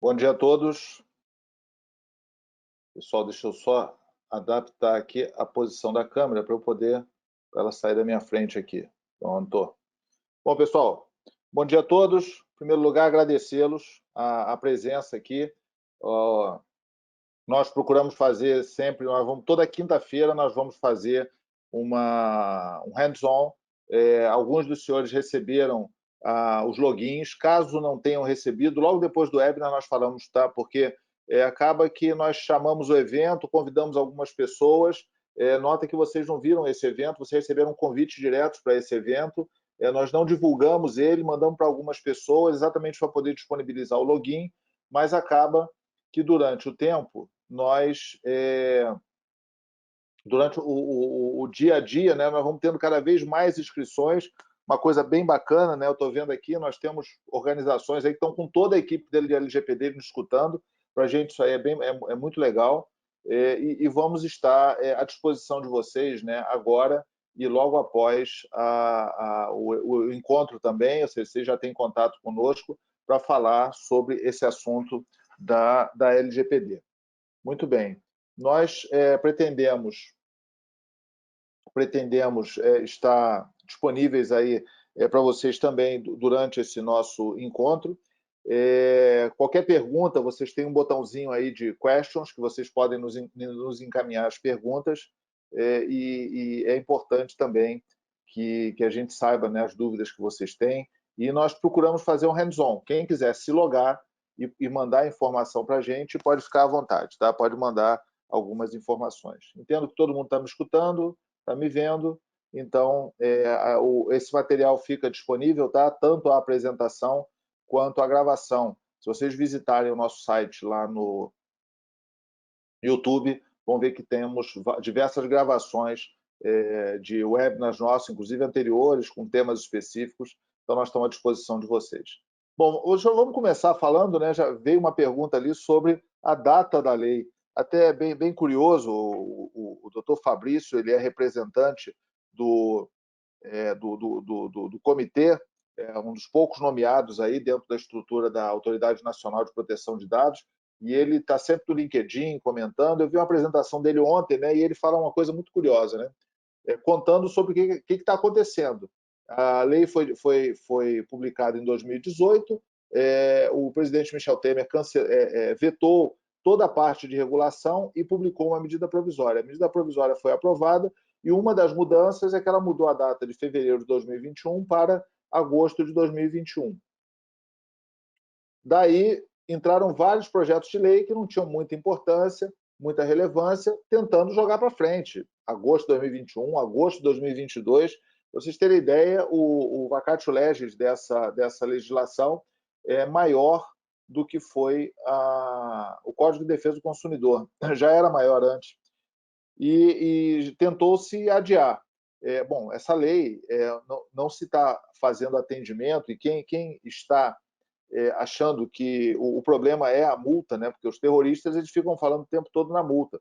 Bom dia a todos. Pessoal, deixa eu só adaptar aqui a posição da câmera para ela sair da minha frente aqui. Pronto. Bom, pessoal, bom dia a todos. Em primeiro lugar, agradecê-los a presença aqui. Nós procuramos fazer sempre, toda quinta-feira nós vamos fazer um hands-on. Alguns dos senhores receberam os logins. Caso não tenham recebido, logo depois do webinar nós falamos, tá? Porque acaba que nós chamamos o evento, convidamos algumas pessoas. Nota que vocês não viram esse evento, vocês receberam convites diretos para esse evento. Nós não divulgamos ele, mandamos para algumas pessoas exatamente para poder disponibilizar o login, mas acaba que durante o tempo nós durante o dia a dia, né, nós vamos tendo cada vez mais inscrições, uma coisa bem bacana, né? Eu estou vendo aqui, nós temos organizações aí que estão com toda a equipe dele de LGPD nos escutando. Para a gente isso aí é muito legal, e vamos estar à disposição de vocês, né, agora e logo após o encontro também, ou seja, vocês já têm contato conosco para falar sobre esse assunto da LGPD. Muito bem. Nós pretendemos estar disponíveis aí para vocês também durante esse nosso encontro. Qualquer pergunta, vocês têm um botãozinho aí de questions, que vocês podem nos encaminhar as perguntas, e é importante também que a gente saiba, né, as dúvidas que vocês têm, e nós procuramos fazer um hands-on. Quem quiser se logar e mandar informação para a gente, pode ficar à vontade, tá? Pode mandar algumas informações. Entendo que todo mundo está me escutando, está me vendo, então esse material fica disponível, tá? Tanto a apresentação quanto a gravação. Se vocês visitarem o nosso site lá no YouTube, vão ver que temos diversas gravações de webinars nossos, inclusive anteriores, com temas específicos, então nós estamos à disposição de vocês. Bom, hoje vamos começar falando, né? Já veio uma pergunta ali sobre a data da lei. Até bem curioso, o doutor Fabrício, ele é representante do comitê, um dos poucos nomeados aí dentro da estrutura da Autoridade Nacional de Proteção de Dados, e ele está sempre no LinkedIn comentando. Eu vi uma apresentação dele ontem, né? E ele fala uma coisa muito curiosa, né? Contando sobre o que está acontecendo. A lei foi publicada em 2018, o presidente Michel Temer vetou toda a parte de regulação e publicou uma medida provisória. A medida provisória foi aprovada e uma das mudanças é que ela mudou a data de fevereiro de 2021 para agosto de 2021. Daí entraram vários projetos de lei que não tinham muita importância, muita relevância, tentando jogar para frente. Agosto de 2021, agosto de 2022. Para vocês terem ideia, o vacatio legis dessa legislação é maior do que foi o Código de Defesa do Consumidor. Já era maior antes. E tentou-se adiar. Bom, essa lei não se está fazendo atendimento, e quem está achando que o problema é a multa, né? Porque os terroristas eles ficam falando o tempo todo na multa.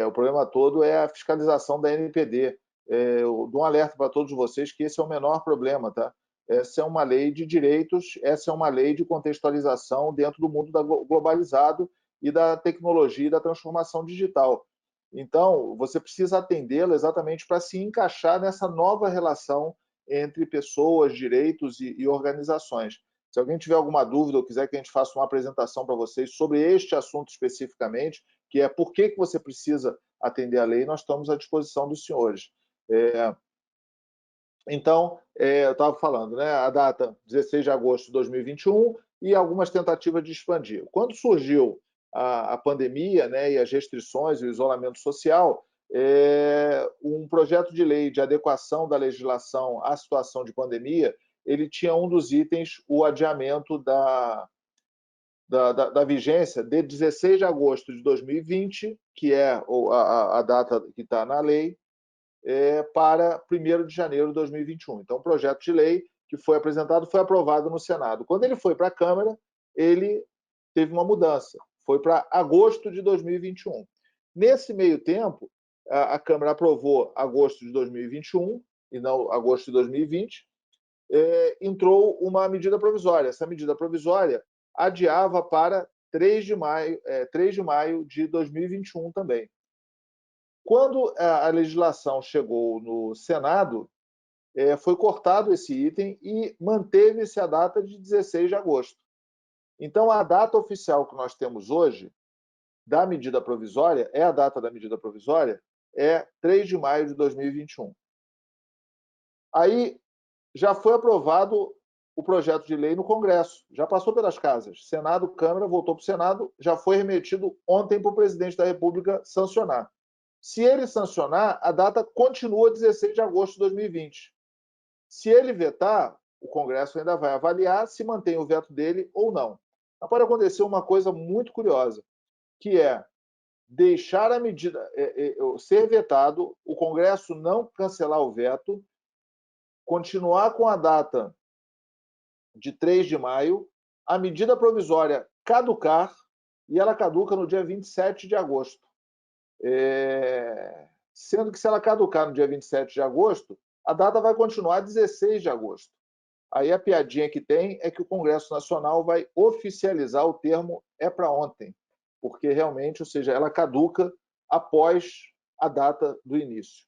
O problema todo é a fiscalização da NPD. Eu dou um alerta para todos vocês que esse é o menor problema, tá? Essa é uma lei de direitos, essa é uma lei de contextualização dentro do mundo globalizado e da tecnologia e da transformação digital. Então, você precisa atendê-la exatamente para se encaixar nessa nova relação entre pessoas, direitos e organizações. Se alguém tiver alguma dúvida ou quiser que a gente faça uma apresentação para vocês sobre este assunto especificamente, que é por que você precisa atender a lei, nós estamos à disposição dos senhores. Então, eu estava falando, né, a data 16 de agosto de 2021 e algumas tentativas de expandir. Quando surgiu a pandemia, né, e as restrições e o isolamento social, um projeto de lei de adequação da legislação à situação de pandemia, ele tinha um dos itens o adiamento da vigência de 16 de agosto de 2020, que é a data que está na lei, para 1º de janeiro de 2021. Então, o projeto de lei que foi apresentado foi aprovado no Senado. Quando ele foi para a Câmara, ele teve uma mudança. Foi para agosto de 2021. Nesse meio tempo, a Câmara aprovou agosto de 2021 e não agosto de 2020. Entrou uma medida provisória. Essa medida provisória adiava para 3 de maio de 2021 também. Quando a legislação chegou no Senado, foi cortado esse item e manteve-se a data de 16 de agosto. Então, a data oficial que nós temos hoje da medida provisória, a data da medida provisória, é 3 de maio de 2021. Aí já foi aprovado o projeto de lei no Congresso, já passou pelas casas, Senado, Câmara, voltou para o Senado, já foi remetido ontem para o presidente da República sancionar. Se ele sancionar, a data continua 16 de agosto de 2020. Se ele vetar, o Congresso ainda vai avaliar se mantém o veto dele ou não. Mas pode acontecer uma coisa muito curiosa, que é deixar a medida ser vetado, o Congresso não cancelar o veto, continuar com a data de 3 de maio, a medida provisória caducar, e ela caduca no dia 27 de agosto. Sendo que se ela caducar no dia 27 de agosto, a data vai continuar 16 de agosto. Aí a piadinha que tem é que o Congresso Nacional vai oficializar o termo é para ontem, porque realmente, ou seja, ela caduca após a data do início.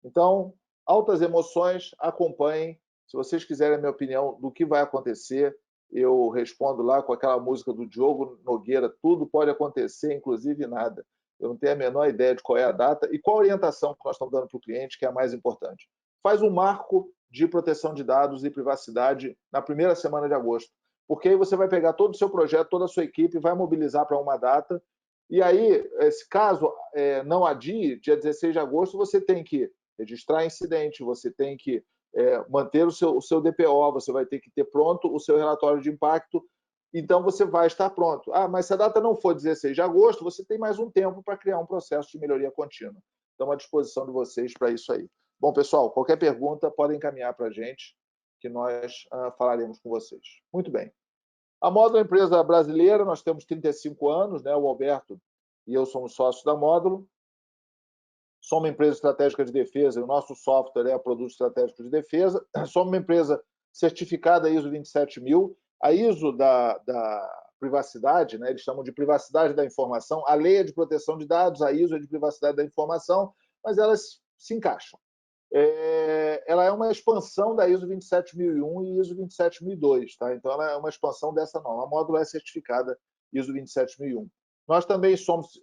Então, altas emoções, acompanhem. Se vocês quiserem a minha opinião do que vai acontecer, eu respondo lá com aquela música do Diogo Nogueira, tudo pode acontecer, inclusive nada. Eu não tenho a menor ideia de qual é a data e qual a orientação que nós estamos dando para o cliente, que é a mais importante. Faz um marco de proteção de dados e privacidade na primeira semana de agosto, porque aí você vai pegar todo o seu projeto, toda a sua equipe, vai mobilizar para uma data, e aí, se caso não adie, dia 16 de agosto, você tem que registrar incidente, você tem que manter o seu DPO, você vai ter que ter pronto o seu relatório de impacto, então você vai estar pronto. Mas se a data não for 16 de agosto, você tem mais um tempo para criar um processo de melhoria contínua. Então, à disposição de vocês para isso aí. Bom, pessoal, qualquer pergunta, podem encaminhar para a gente, que nós falaremos com vocês. Muito bem. A Módulo é uma empresa brasileira, nós temos 35 anos, né? O Alberto e eu somos sócios da Módulo. Somos uma empresa estratégica de defesa, e o nosso software é produto estratégico de defesa. Somos uma empresa certificada ISO 27000. A ISO da privacidade, né? Eles chamam de privacidade da informação. A lei é de proteção de dados, a ISO é de privacidade da informação, mas elas se encaixam. Ela é uma expansão da ISO 27001 e ISO 27002, tá? Então ela é uma expansão dessa norma. A Módulo é certificada ISO 27001. Nós também somos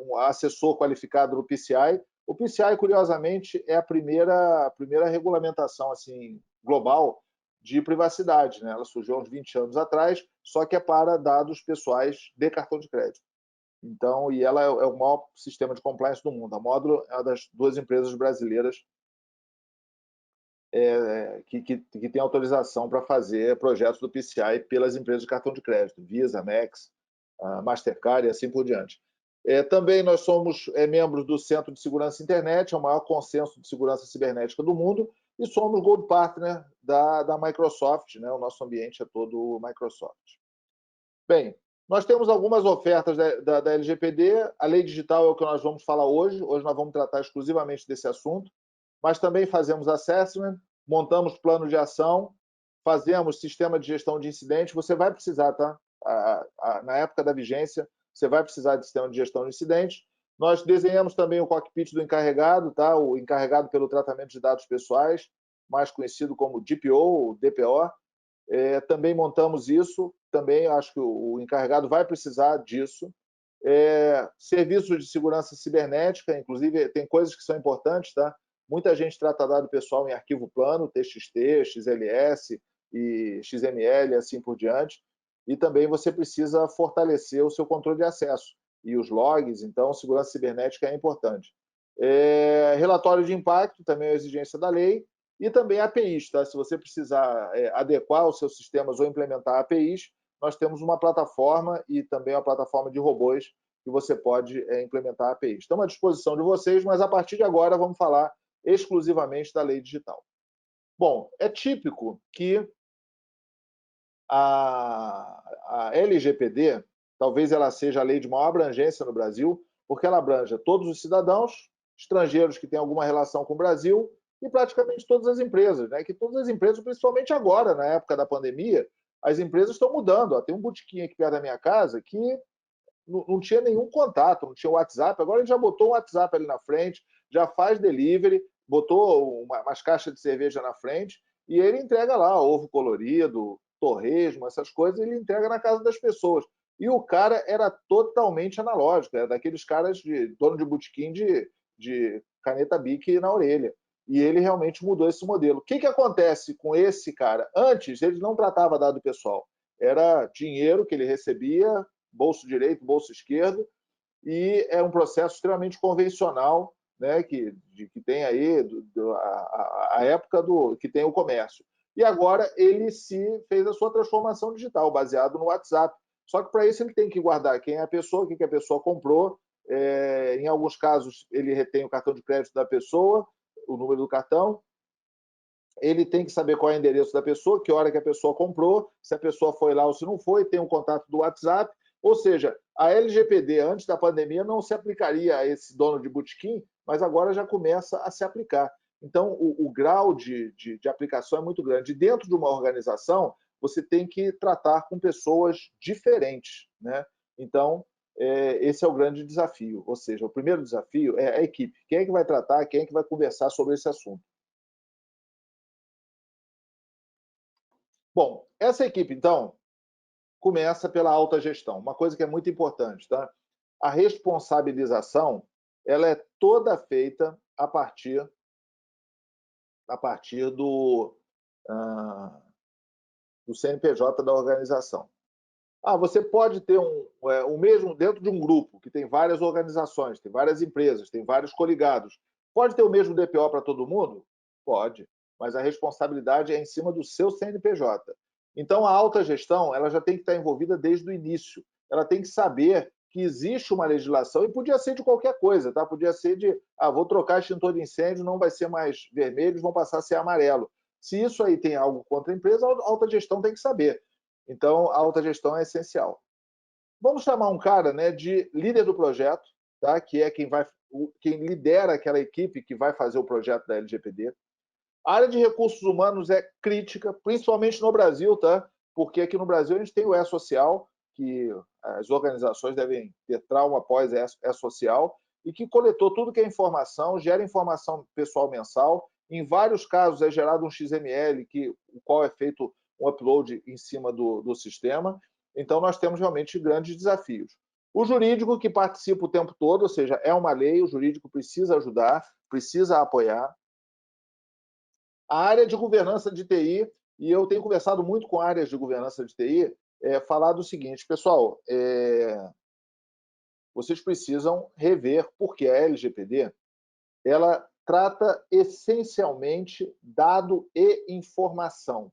um assessor qualificado do PCI. O PCI, curiosamente, é a primeira regulamentação assim, global de privacidade, né? Ela surgiu há uns 20 anos atrás, só que é para dados pessoais de cartão de crédito. Então, e ela é o maior sistema de compliance do mundo. A Módulo é uma das 2 empresas brasileiras que tem autorização para fazer projetos do PCI pelas empresas de cartão de crédito, Visa, Amex, Mastercard e assim por diante. Também nós somos membros do Centro de Segurança Internet, é o maior consenso de segurança cibernética do mundo, e somos Gold Partner da Microsoft, né? O nosso ambiente é todo Microsoft. Bem, nós temos algumas ofertas da LGPD, a lei digital é o que nós vamos falar hoje nós vamos tratar exclusivamente desse assunto, mas também fazemos assessment, montamos plano de ação, fazemos sistema de gestão de incidentes, você vai precisar, tá? Na época da vigência, você vai precisar de sistema de gestão de incidentes. Nós desenhamos também o cockpit do encarregado, tá? O encarregado pelo tratamento de dados pessoais, mais conhecido como DPO ou DPO. Também montamos isso, também acho que o encarregado vai precisar disso. Serviços de segurança cibernética, inclusive tem coisas que são importantes, tá? Muita gente trata dado pessoal em arquivo plano, TXT, XLS e XML, assim por diante. E também você precisa fortalecer o seu controle de acesso e os logs, então segurança cibernética é importante. Relatório de impacto, também é uma exigência da lei, e também APIs, tá? Se você precisar adequar os seus sistemas ou implementar APIs, nós temos uma plataforma e também uma plataforma de robôs que você pode implementar APIs. Estamos à disposição de vocês, mas a partir de agora vamos falar exclusivamente da lei digital. Bom, é típico que a LGPD, talvez ela seja a lei de maior abrangência no Brasil, porque ela abranja todos os cidadãos, estrangeiros que têm alguma relação com o Brasil e praticamente todas as empresas, né? Que todas as empresas, principalmente agora, na época da pandemia, as empresas estão mudando. Ó, tem um botequim aqui perto da minha casa que não tinha nenhum contato, não tinha WhatsApp. Agora ele já botou um WhatsApp ali na frente, já faz delivery, botou umas caixas de cerveja na frente e ele entrega lá ovo colorido, torresmo, essas coisas, ele entrega na casa das pessoas. E o cara era totalmente analógico, era daqueles caras de dono de botequim de caneta Bic na orelha. E ele realmente mudou esse modelo. O que acontece com esse cara? Antes, ele não tratava dado pessoal. Era dinheiro que ele recebia, bolso direito, bolso esquerdo, e é um processo extremamente convencional, né, que tem aí a época que tem o comércio. E agora ele se fez a sua transformação digital, baseado no WhatsApp. Só que para isso ele tem que guardar quem é a pessoa, o que a pessoa comprou. Em alguns casos, ele retém o cartão de crédito da pessoa, o número do cartão. Ele tem que saber qual é o endereço da pessoa, que hora que a pessoa comprou, se a pessoa foi lá ou se não foi, tem um contato do WhatsApp. Ou seja, a LGPD, antes da pandemia, não se aplicaria a esse dono de botequim, mas agora já começa a se aplicar. Então, o grau de aplicação é muito grande. Dentro de uma organização, você tem que tratar com pessoas diferentes, né? Então, esse é o grande desafio. Ou seja, o primeiro desafio é a equipe. Quem é que vai tratar, quem é que vai conversar sobre esse assunto? Bom, essa equipe, então, começa pela alta gestão. Uma coisa que é muito importante, tá? A responsabilização, ela é toda feita a partir do CNPJ da organização. Você pode ter o mesmo dentro de um grupo que tem várias organizações, tem várias empresas, tem vários coligados. Pode ter o mesmo DPO para todo mundo? Pode, mas a responsabilidade é em cima do seu CNPJ. Então, a alta gestão ela já tem que estar envolvida desde o início. Ela tem que saber que existe uma legislação, e podia ser de qualquer coisa, tá? Podia ser de, vou trocar extintor de incêndio, não vai ser mais vermelho, vão passar a ser amarelo. Se isso aí tem algo contra a empresa, a alta gestão tem que saber. Então, a alta gestão é essencial. Vamos chamar um cara, né, de líder do projeto, tá? Que é quem lidera aquela equipe que vai fazer o projeto da LGPD. A área de recursos humanos é crítica, principalmente no Brasil, tá? Porque aqui no Brasil a gente tem o E-Social, que as organizações devem ter trauma após E-Social, e que coletou tudo que é informação, gera informação pessoal mensal. Em vários casos é gerado um XML, o qual é feito um upload em cima do sistema. Então, nós temos realmente grandes desafios. O jurídico, que participa o tempo todo, ou seja, é uma lei, o jurídico precisa ajudar, precisa apoiar. A área de governança de TI, e eu tenho conversado muito com áreas de governança de TI, falar do seguinte, pessoal, vocês precisam rever, porque a LGPD ela trata essencialmente dado e informação,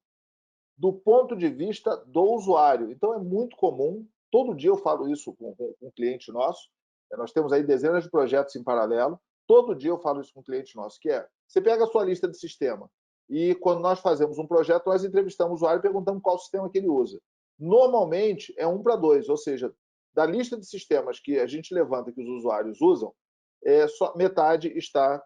do ponto de vista do usuário. Então, é muito comum, todo dia eu falo isso com um cliente nosso, nós temos aí dezenas de projetos em paralelo, todo dia eu falo isso com um cliente nosso, que você pega a sua lista de sistema, e quando nós fazemos um projeto, nós entrevistamos o usuário e perguntamos qual sistema que ele usa. Normalmente, é 1 para 2, ou seja, da lista de sistemas que a gente levanta que os usuários usam, só metade está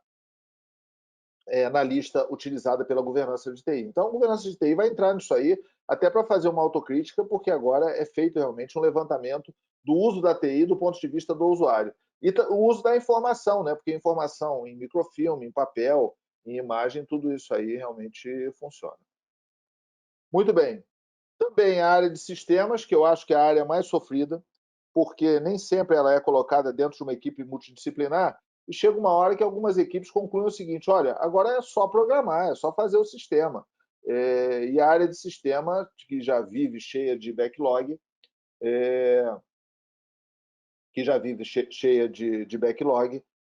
na lista utilizada pela governança de TI. Então, a governança de TI vai entrar nisso aí, até para fazer uma autocrítica, porque agora é feito realmente um levantamento do uso da TI do ponto de vista do usuário. E o uso da informação, né? Porque informação em microfilme, em papel, em imagem, tudo isso aí realmente funciona. Muito bem. Também a área de sistemas, que eu acho que é a área mais sofrida, porque nem sempre ela é colocada dentro de uma equipe multidisciplinar, e chega uma hora que algumas equipes concluem o seguinte, olha, agora é só programar, é só fazer o sistema. E a área de sistema, que já vive cheia de backlog,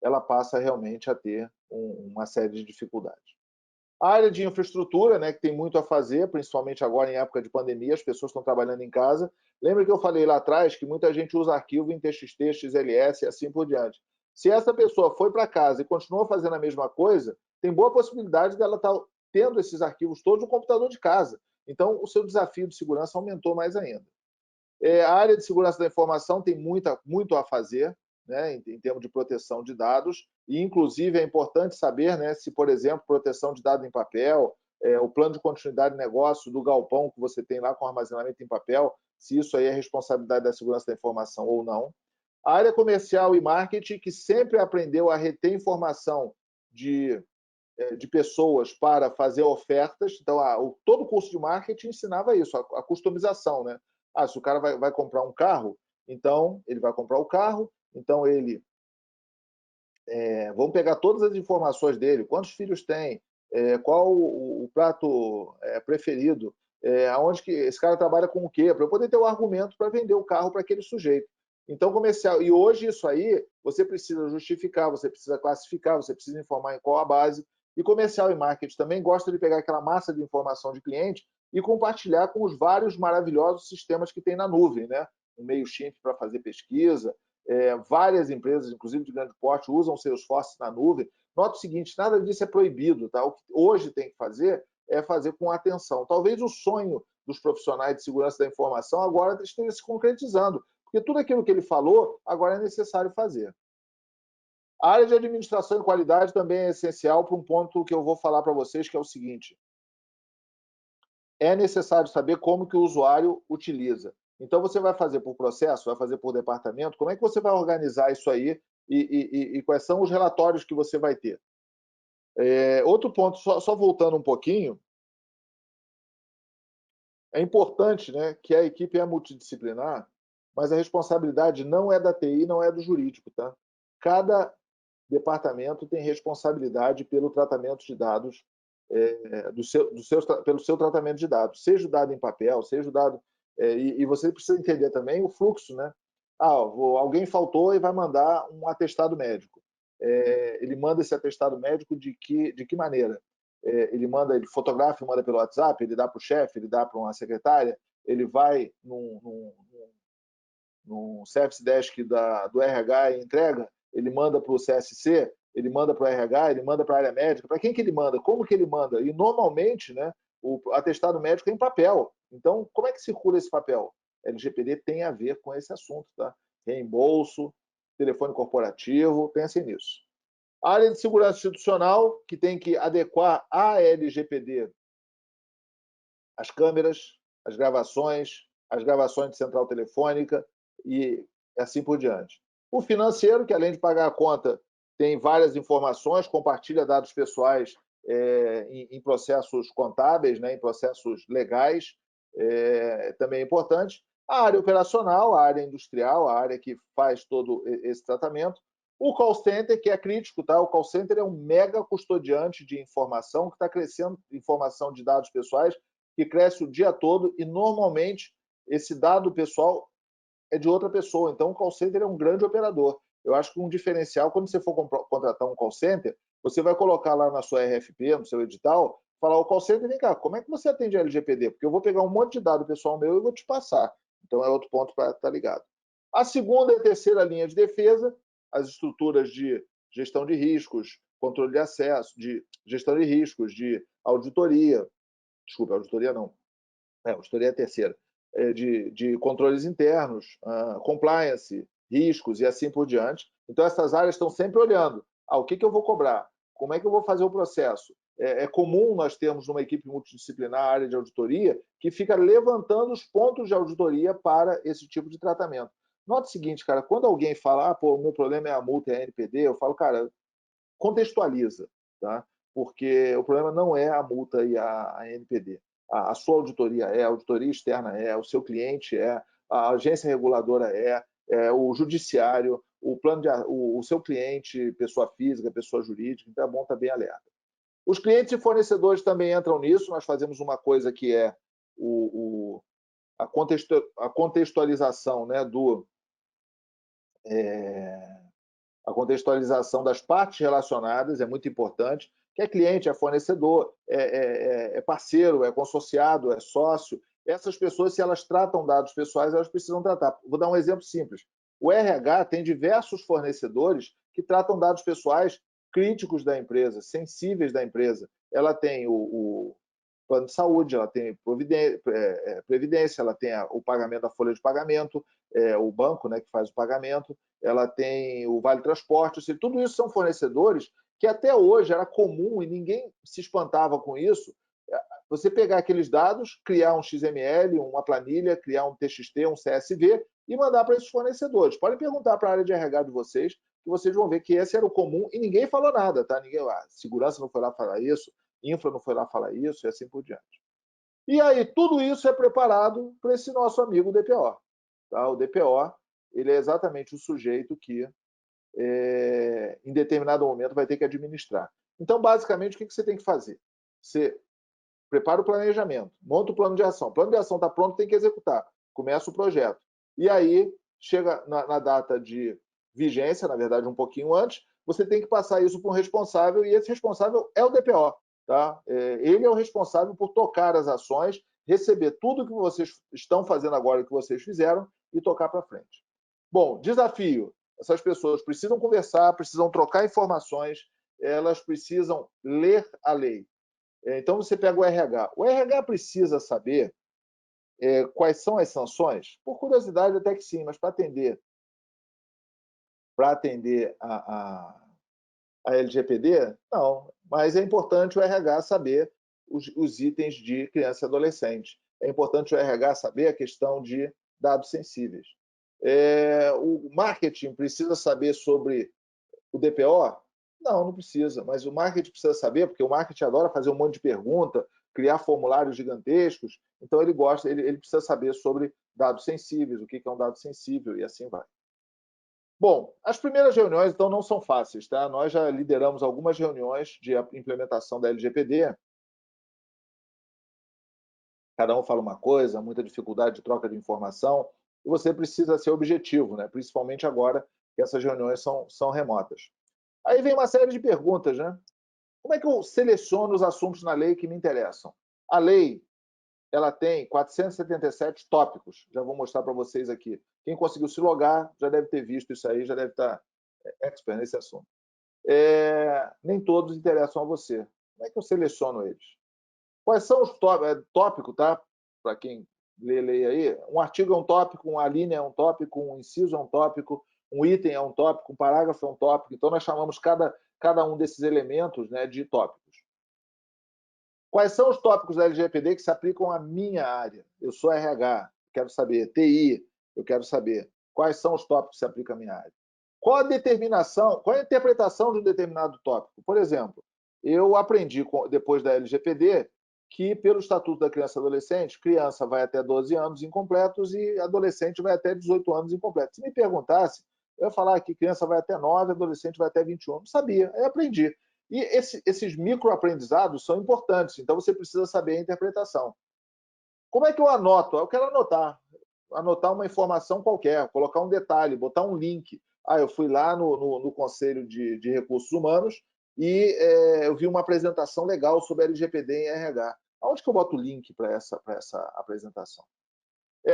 ela passa realmente a ter uma série de dificuldades. A área de infraestrutura, né, que tem muito a fazer, principalmente agora em época de pandemia, as pessoas estão trabalhando em casa. Lembra que eu falei lá atrás que muita gente usa arquivo em TXT, XLS e assim por diante. Se essa pessoa foi para casa e continua fazendo a mesma coisa, tem boa possibilidade dela estar tendo esses arquivos todos no computador de casa. Então, o seu desafio de segurança aumentou mais ainda. A área de segurança da informação tem muito a fazer, né, em termos de proteção de dados, e inclusive é importante saber, né, se, por exemplo, proteção de dado em papel, o plano de continuidade de negócio do galpão que você tem lá com armazenamento em papel, se isso aí é responsabilidade da segurança da informação ou não. A área comercial e marketing, que sempre aprendeu a reter informação de pessoas para fazer ofertas. Então, todo o curso de marketing ensinava isso, a customização, né? Se o cara vai comprar um carro, então ele vai comprar o carro, então vamos pegar todas as informações dele, quantos filhos tem, qual o prato preferido, aonde que esse cara trabalha com o quê, para eu poder ter o argumento para vender o carro para aquele sujeito. Então, comercial. E hoje isso aí, você precisa justificar, você precisa classificar, você precisa informar em qual a base. E comercial e marketing também gosta de pegar aquela massa de informação de cliente e compartilhar com os vários maravilhosos sistemas que tem na nuvem, né? O Mailchimp para fazer pesquisa, várias empresas, inclusive de grande porte, usam o Salesforce na nuvem. Nota o seguinte, nada disso é proibido, tá? O que hoje tem que fazer é fazer com atenção. Talvez o sonho dos profissionais de segurança da informação agora esteja se concretizando, porque tudo aquilo que ele falou agora é necessário fazer. A área de administração e qualidade também é essencial para um ponto que eu vou falar para vocês, que é o seguinte. É necessário saber como que o usuário utiliza. Então, você vai fazer por processo, vai fazer por departamento, como é que você vai organizar isso aí e quais são os relatórios que você vai ter? Outro ponto, só voltando um pouquinho, é importante, né, que a equipe é multidisciplinar, mas a responsabilidade não é da TI, não é do jurídico, tá? Cada departamento tem responsabilidade pelo tratamento de dados, pelo seu tratamento de dados, seja o dado em papel, seja o dado... e você precisa entender também o fluxo, né? Alguém faltou e vai mandar um atestado médico. Ele manda esse atestado médico de que maneira? Ele fotografa e manda pelo WhatsApp, ele dá para o chefe, ele dá para uma secretária, ele vai num service desk do RH e entrega, ele manda para o CSC, ele manda para o RH, ele manda para a área médica. Para quem que ele manda? Como que ele manda? E normalmente, né, o atestado médico é em papel. Então, como é que circula esse papel? LGPD tem a ver com esse assunto, tá? Reembolso, telefone corporativo, pensem nisso. A área de segurança institucional, que tem que adequar a LGPD as câmeras, as gravações de central telefônica e assim por diante. O financeiro, que além de pagar a conta, tem várias informações, compartilha dados pessoais em processos contábeis, né, em processos legais, também é importante. A área operacional, a área industrial, a área que faz todo esse tratamento. O call center, que é crítico, tá? O call center é um mega custodiante de informação que está crescendo, informação de dados pessoais, que cresce o dia todo e, normalmente, esse dado pessoal é de outra pessoa. Então, o call center é um grande operador. Eu acho que um diferencial, quando você for contratar um call center, você vai colocar lá na sua RFP, no seu edital, falar, o call center, vem cá, como é que você atende a LGPD? Porque eu vou pegar um monte de dado pessoal meu e vou te passar. Então, é outro ponto para estar ligado. A segunda e a terceira linha de defesa, as estruturas de gestão de riscos, controle de acesso, de gestão de riscos, de auditoria, desculpa, auditoria não, auditoria é a terceira, de controles internos, compliance, riscos e assim por diante. Então, essas áreas estão sempre olhando. O que eu vou cobrar? Como é que eu vou fazer o processo? É comum nós termos numa equipe multidisciplinar a área de auditoria que fica levantando os pontos de auditoria para esse tipo de tratamento. Nota o seguinte, cara, quando alguém fala, o meu problema é a multa, é a NPD, eu falo, cara, contextualiza, tá? Porque o problema não é a multa e a NPD. A sua auditoria a auditoria externa o seu cliente a agência reguladora o judiciário, o seu cliente, pessoa física, pessoa jurídica, então é bom estar bem alerta. Os clientes e fornecedores também entram nisso, nós fazemos uma coisa que é a contextualização, né, a contextualização das partes relacionadas é muito importante, que é cliente, é fornecedor, é parceiro, é consorciado, é sócio. Essas pessoas, se elas tratam dados pessoais, elas precisam tratar. Vou dar um exemplo simples. O RH tem diversos fornecedores que tratam dados pessoais críticos da empresa, sensíveis da empresa. Ela tem o plano de saúde, ela tem previdência, ela tem o pagamento da folha de pagamento, o banco, né, que faz o pagamento, ela tem o Vale Transporte, seja, tudo isso são fornecedores que até hoje era comum e ninguém se espantava com isso. você pegar aqueles dados, criar um XML, uma planilha, criar um TXT, um CSV e mandar para esses fornecedores. Podem perguntar para a área de RH de vocês, que vocês vão ver que esse era o comum e ninguém falou nada, tá? Ninguém, segurança não foi lá falar isso, infra não foi lá falar isso e assim por diante. E aí, tudo isso é preparado para esse nosso amigo DPO. Tá? O DPO, ele é exatamente o sujeito que, em determinado momento, vai ter que administrar. Então, basicamente, o que você tem que fazer? Você prepara o planejamento, monta o plano de ação. O plano de ação está pronto, tem que executar. Começa o projeto. E aí, chega na data de vigência, na verdade, um pouquinho antes, você tem que passar isso para um responsável, e esse responsável é o DPO. Tá? Ele é o responsável por tocar as ações, receber tudo que vocês estão fazendo agora, que vocês fizeram, e tocar para frente. Bom, desafio. Essas pessoas precisam conversar, precisam trocar informações, elas precisam ler a lei. Então, você pega o RH. O RH precisa saber quais são as sanções? Por curiosidade, até que sim, mas para atender a LGPD, não. Mas é importante o RH saber os itens de criança e adolescente. É importante o RH saber a questão de dados sensíveis. O marketing precisa saber sobre o DPO? Não precisa, mas o marketing precisa saber, porque o marketing adora fazer um monte de pergunta, criar formulários gigantescos, então ele gosta, ele precisa saber sobre dados sensíveis, o que é um dado sensível, e assim vai. Bom, as primeiras reuniões, então, não são fáceis, tá? Nós já lideramos algumas reuniões de implementação da LGPD. Cada um fala uma coisa, muita dificuldade de troca de informação, e você precisa ser objetivo, né? Principalmente agora que essas reuniões são remotas. Aí vem uma série de perguntas, né? Como é que eu seleciono os assuntos na lei que me interessam? A lei, ela tem 477 tópicos, já vou mostrar para vocês aqui. Quem conseguiu se logar já deve ter visto isso aí, já deve estar expert nesse assunto. Nem todos interessam a você. Como é que eu seleciono eles? Quais são os tópicos, tá? Para quem lê aí, um artigo é um tópico, uma linha é um tópico, um inciso é um tópico, um item é um tópico, um parágrafo é um tópico. Então, nós chamamos cada um desses elementos, né, de tópicos. Quais são os tópicos da LGPD que se aplicam à minha área? Eu sou RH, quero saber. TI, eu quero saber. Quais são os tópicos que se aplicam à minha área? Qual a determinação, qual a interpretação de um determinado tópico? Por exemplo, eu aprendi, depois da LGPD, que pelo Estatuto da Criança e Adolescente, criança vai até 12 anos incompletos e adolescente vai até 18 anos incompletos. Se me perguntasse, eu ia falar que criança vai até 9, adolescente vai até 21. Não sabia, aí aprendi. E esses microaprendizados são importantes, então você precisa saber a interpretação. Como é que eu anoto? Eu quero anotar uma informação qualquer, colocar um detalhe, botar um link. Eu fui lá no Conselho de Recursos Humanos e eu vi uma apresentação legal sobre LGPD em RH. Aonde que eu boto o link para essa apresentação?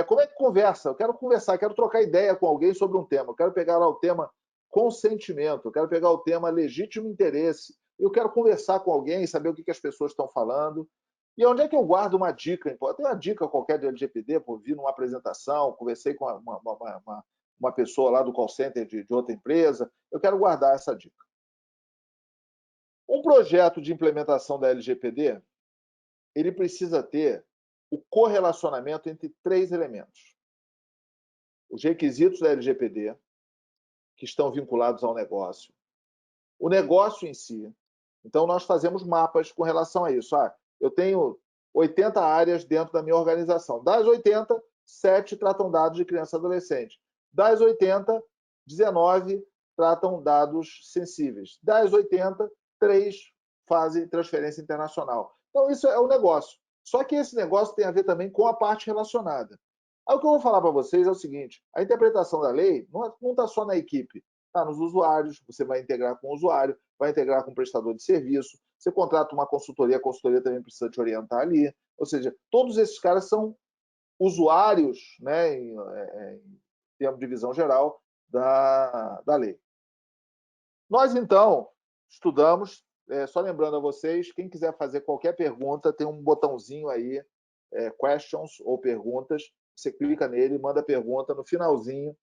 Como é que conversa? Eu quero conversar, quero trocar ideia com alguém sobre um tema. Eu quero pegar lá o tema consentimento, eu quero pegar o tema legítimo interesse. Eu quero conversar com alguém, saber o que as pessoas estão falando. E onde é que eu guardo uma dica? Eu tenho uma dica qualquer de LGPD, vi numa apresentação, conversei com uma pessoa lá do call center de outra empresa. Eu quero guardar essa dica. Um projeto de implementação da LGPD, ele precisa ter o correlacionamento entre 3 elementos. Os requisitos da LGPD, que estão vinculados ao negócio. O negócio em si. Então, nós fazemos mapas com relação a isso. Eu tenho 80 áreas dentro da minha organização. Das 80, 7 tratam dados de criança e adolescente. Das 80, 19 tratam dados sensíveis. Das 80, 3 fazem transferência internacional. Então, isso é o negócio. Só que esse negócio tem a ver também com a parte relacionada. Aí o que eu vou falar para vocês é o seguinte: a interpretação da lei não está só na equipe, está nos usuários, você vai integrar com o usuário, vai integrar com o prestador de serviço, você contrata uma consultoria, a consultoria também precisa te orientar ali. Ou seja, todos esses caras são usuários, né, em termos de visão geral, da lei. Nós, então, estudamos, só lembrando a vocês, quem quiser fazer qualquer pergunta, tem um botãozinho aí, questions ou perguntas, você clica nele, manda pergunta, no finalzinho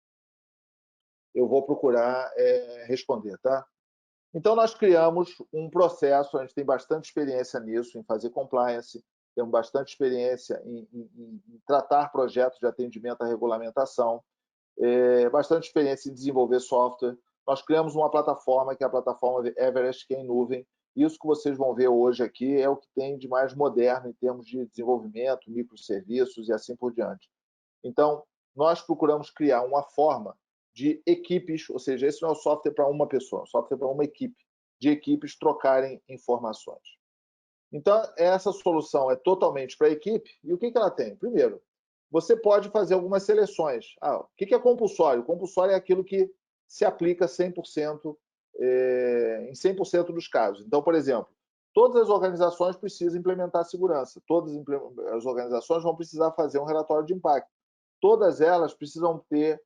eu vou procurar responder, tá? Então, nós criamos um processo, a gente tem bastante experiência nisso, em fazer compliance, temos bastante experiência em tratar projetos de atendimento à regulamentação, bastante experiência em desenvolver software. Nós criamos uma plataforma, que é a plataforma Everest, que é em nuvem. Isso que vocês vão ver hoje aqui é o que tem de mais moderno em termos de desenvolvimento, microserviços e assim por diante. Então, nós procuramos criar uma forma de equipes, ou seja, esse não é o software para uma pessoa, é o software para uma equipe, de equipes trocarem informações. Então, essa solução é totalmente para a equipe. E o que ela tem? Primeiro, você pode fazer algumas seleções. O que é compulsório? Compulsório é aquilo que se aplica 100%, em 100% dos casos. Então, por exemplo, todas as organizações precisam implementar segurança. Todas as organizações vão precisar fazer um relatório de impacto. Todas elas precisam ter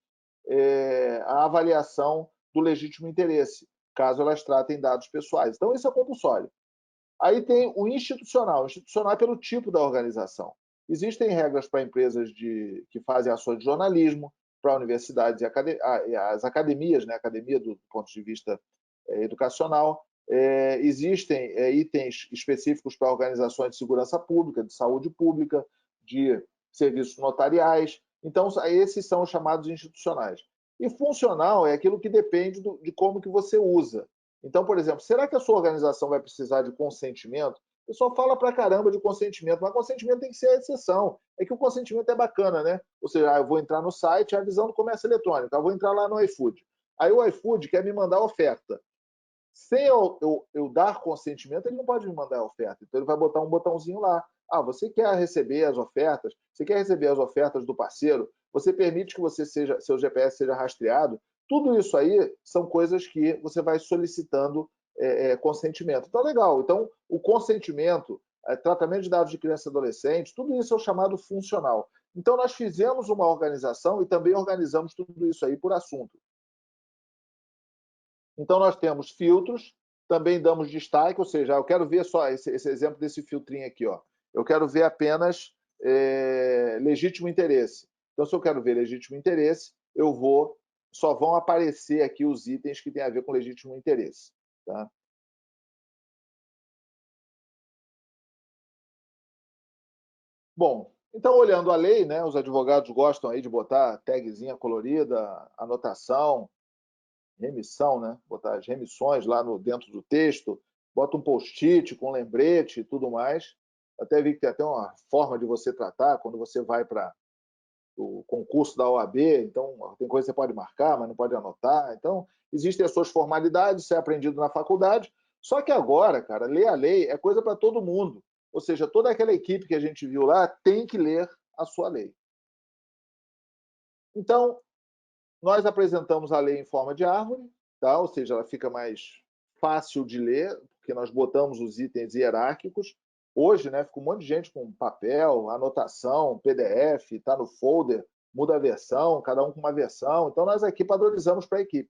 a avaliação do legítimo interesse, caso elas tratem dados pessoais. Então, isso é compulsório. Aí tem o institucional. O institucional é pelo tipo da organização. Existem regras para empresas que fazem ações de jornalismo, para universidades e as academias, né? Academia do ponto de vista educacional. Existem itens específicos para organizações de segurança pública, de saúde pública, de serviços notariais. Então, esses são os chamados institucionais. E funcional é aquilo que depende de como que você usa. Então, por exemplo, será que a sua organização vai precisar de consentimento? O pessoal fala pra caramba de consentimento, mas consentimento tem que ser a exceção. É que o consentimento é bacana, né? Ou seja, eu vou entrar no site, a visão do comércio eletrônico, eu vou entrar lá no iFood. Aí o iFood quer me mandar oferta. Sem eu dar consentimento, ele não pode me mandar a oferta. Então, ele vai botar um botãozinho lá. Você quer receber as ofertas? Você quer receber as ofertas do parceiro? Você permite que seu GPS seja rastreado? Tudo isso aí são coisas que você vai solicitando consentimento. Então, legal. Então, o consentimento, tratamento de dados de criança e adolescente, tudo isso é o chamado funcional. Então, nós fizemos uma organização e também organizamos tudo isso aí por assunto. Então, nós temos filtros, também damos destaque, ou seja, eu quero ver só esse exemplo desse filtrinho aqui. Eu quero ver apenas legítimo interesse. Então, se eu quero ver legítimo interesse, só vão aparecer aqui os itens que têm a ver com legítimo interesse. Tá? Bom, então, olhando a lei, né, os advogados gostam aí de botar tagzinha colorida, anotação, remissão, né? Botar as remissões lá dentro do texto, bota um post-it com lembrete e tudo mais. Até vi que tem até uma forma de você tratar quando você vai para o concurso da OAB, então tem coisa que você pode marcar, mas não pode anotar. Então, existem as suas formalidades, isso é aprendido na faculdade. Só que agora, cara, ler a lei é coisa para todo mundo. Ou seja, toda aquela equipe que a gente viu lá tem que ler a sua lei. Então, nós apresentamos a lei em forma de árvore, tá? Ou seja, ela fica mais fácil de ler, porque nós botamos os itens hierárquicos. Hoje, né, fica um monte de gente com papel, anotação, PDF, está no folder, muda a versão, cada um com uma versão. Então, nós aqui padronizamos para a equipe.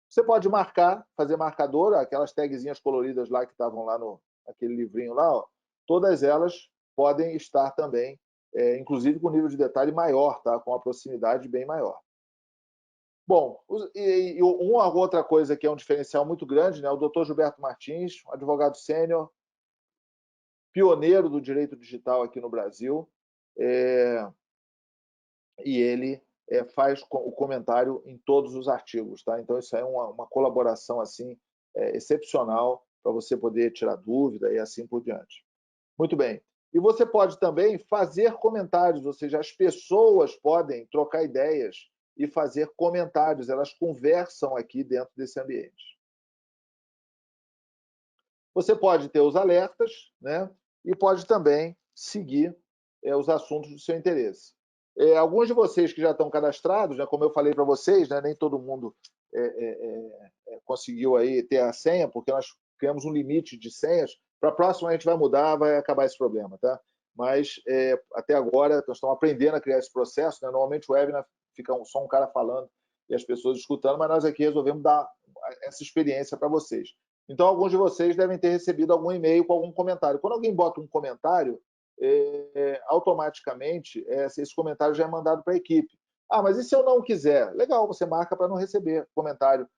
Você pode marcar, fazer marcador, aquelas tagzinhas coloridas lá que estavam lá naquele livrinho lá, todas elas podem estar também, inclusive com nível de detalhe maior, tá? Com a proximidade bem maior. Bom, e uma outra coisa que é um diferencial muito grande, né? O doutor Gilberto Martins, um advogado sênior, pioneiro do direito digital aqui no Brasil, e ele faz o comentário em todos os artigos, tá? Então isso é uma colaboração assim excepcional para você poder tirar dúvida e assim por diante. Muito bem. E você pode também fazer comentários, ou seja, as pessoas podem trocar ideias e fazer comentários, elas conversam aqui dentro desse ambiente. Você pode ter os alertas, né? E pode também seguir os assuntos do seu interesse. Alguns de vocês que já estão cadastrados, né, como eu falei para vocês, né, nem todo mundo conseguiu aí ter a senha, porque nós criamos um limite de senhas. Para a próxima a gente vai mudar, vai acabar esse problema, tá? Mas até agora nós estamos aprendendo a criar esse processo, né? Normalmente o webinar fica só um cara falando e as pessoas escutando, mas nós aqui resolvemos dar essa experiência para vocês. Então, alguns de vocês devem ter recebido algum e-mail com algum comentário. Quando alguém bota um comentário, automaticamente esse comentário já é mandado para a equipe. Mas e se eu não quiser? Legal, você marca para não receber comentário.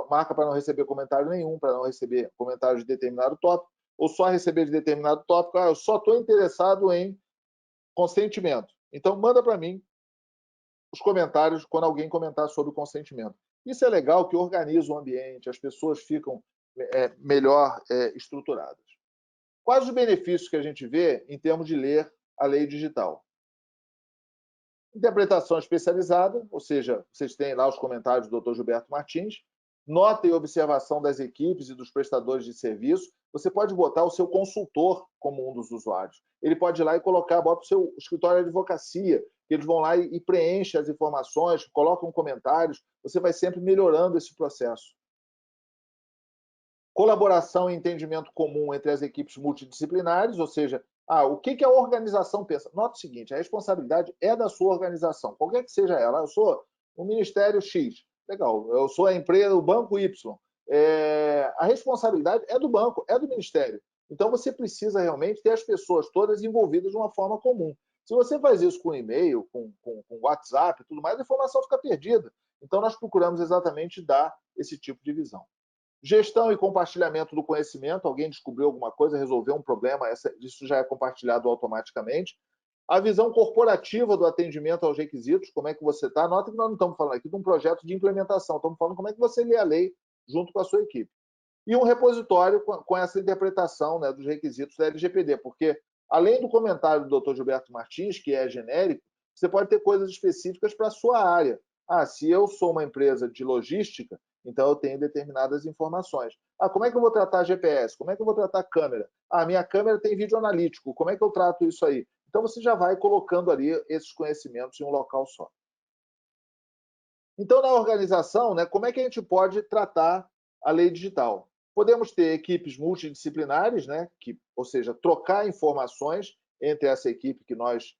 Marca para não receber comentário nenhum, para não receber comentário de determinado tópico. ou só receber de determinado tópico. Eu só estou interessado em consentimento. Então, manda para mim os comentários quando alguém comentar sobre o consentimento. Isso é legal, que organiza o ambiente, as pessoas ficam melhor estruturadas. Quais os benefícios que a gente vê em termos de ler a lei digital? Interpretação especializada, ou seja, vocês têm lá os comentários do Dr. Gilberto Martins, nota e observação das equipes e dos prestadores de serviço. Você pode botar o seu consultor como um dos usuários. Ele pode ir lá e bota o seu escritório de advocacia, que eles vão lá e preenchem as informações, colocam comentários. Você vai sempre melhorando esse processo. Colaboração e entendimento comum entre as equipes multidisciplinares, ou seja, o que a organização pensa? Nota o seguinte, a responsabilidade é da sua organização, qualquer que seja ela. Eu sou o Ministério X, legal, eu sou a empresa, o Banco Y. A responsabilidade é do banco, é do Ministério. Então, você precisa realmente ter as pessoas todas envolvidas de uma forma comum. Se você faz isso com e-mail, com WhatsApp e tudo mais, a informação fica perdida. Então, nós procuramos exatamente dar esse tipo de visão. Gestão e compartilhamento do conhecimento. Alguém descobriu alguma coisa, resolveu um problema, isso já é compartilhado automaticamente. A visão corporativa do atendimento aos requisitos, como é que você está. Nota que nós não estamos falando aqui de um projeto de implementação, estamos falando como é que você lê a lei junto com a sua equipe. E um repositório com essa interpretação, né, dos requisitos da LGPD, porque além do comentário do Dr. Gilberto Martins, que é genérico, você pode ter coisas específicas para a sua área. Se eu sou uma empresa de logística, então eu tenho determinadas informações. Como é que eu vou tratar GPS? Como é que eu vou tratar câmera? Minha câmera tem vídeo analítico, como é que eu trato isso aí? Então você já vai colocando ali esses conhecimentos em um local só. Então, na organização, né, como é que a gente pode tratar a lei digital? Podemos ter equipes multidisciplinares, né, ou seja, trocar informações entre essa equipe que nós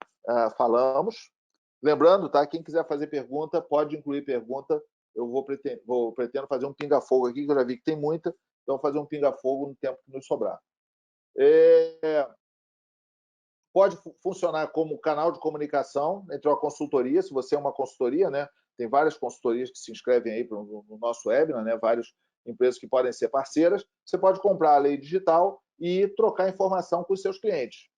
falamos. Lembrando, tá, quem quiser fazer pergunta, pode incluir pergunta. Eu pretendo fazer um pinga-fogo aqui, que eu já vi que tem muita, então vou fazer um pinga-fogo no tempo que nos sobrar. Pode funcionar como canal de comunicação entre uma consultoria, se você é uma consultoria, né? Tem várias consultorias que se inscrevem aí no nosso webinar, né? Várias empresas que podem ser parceiras. Você pode comprar a lei digital e trocar informação com os seus clientes.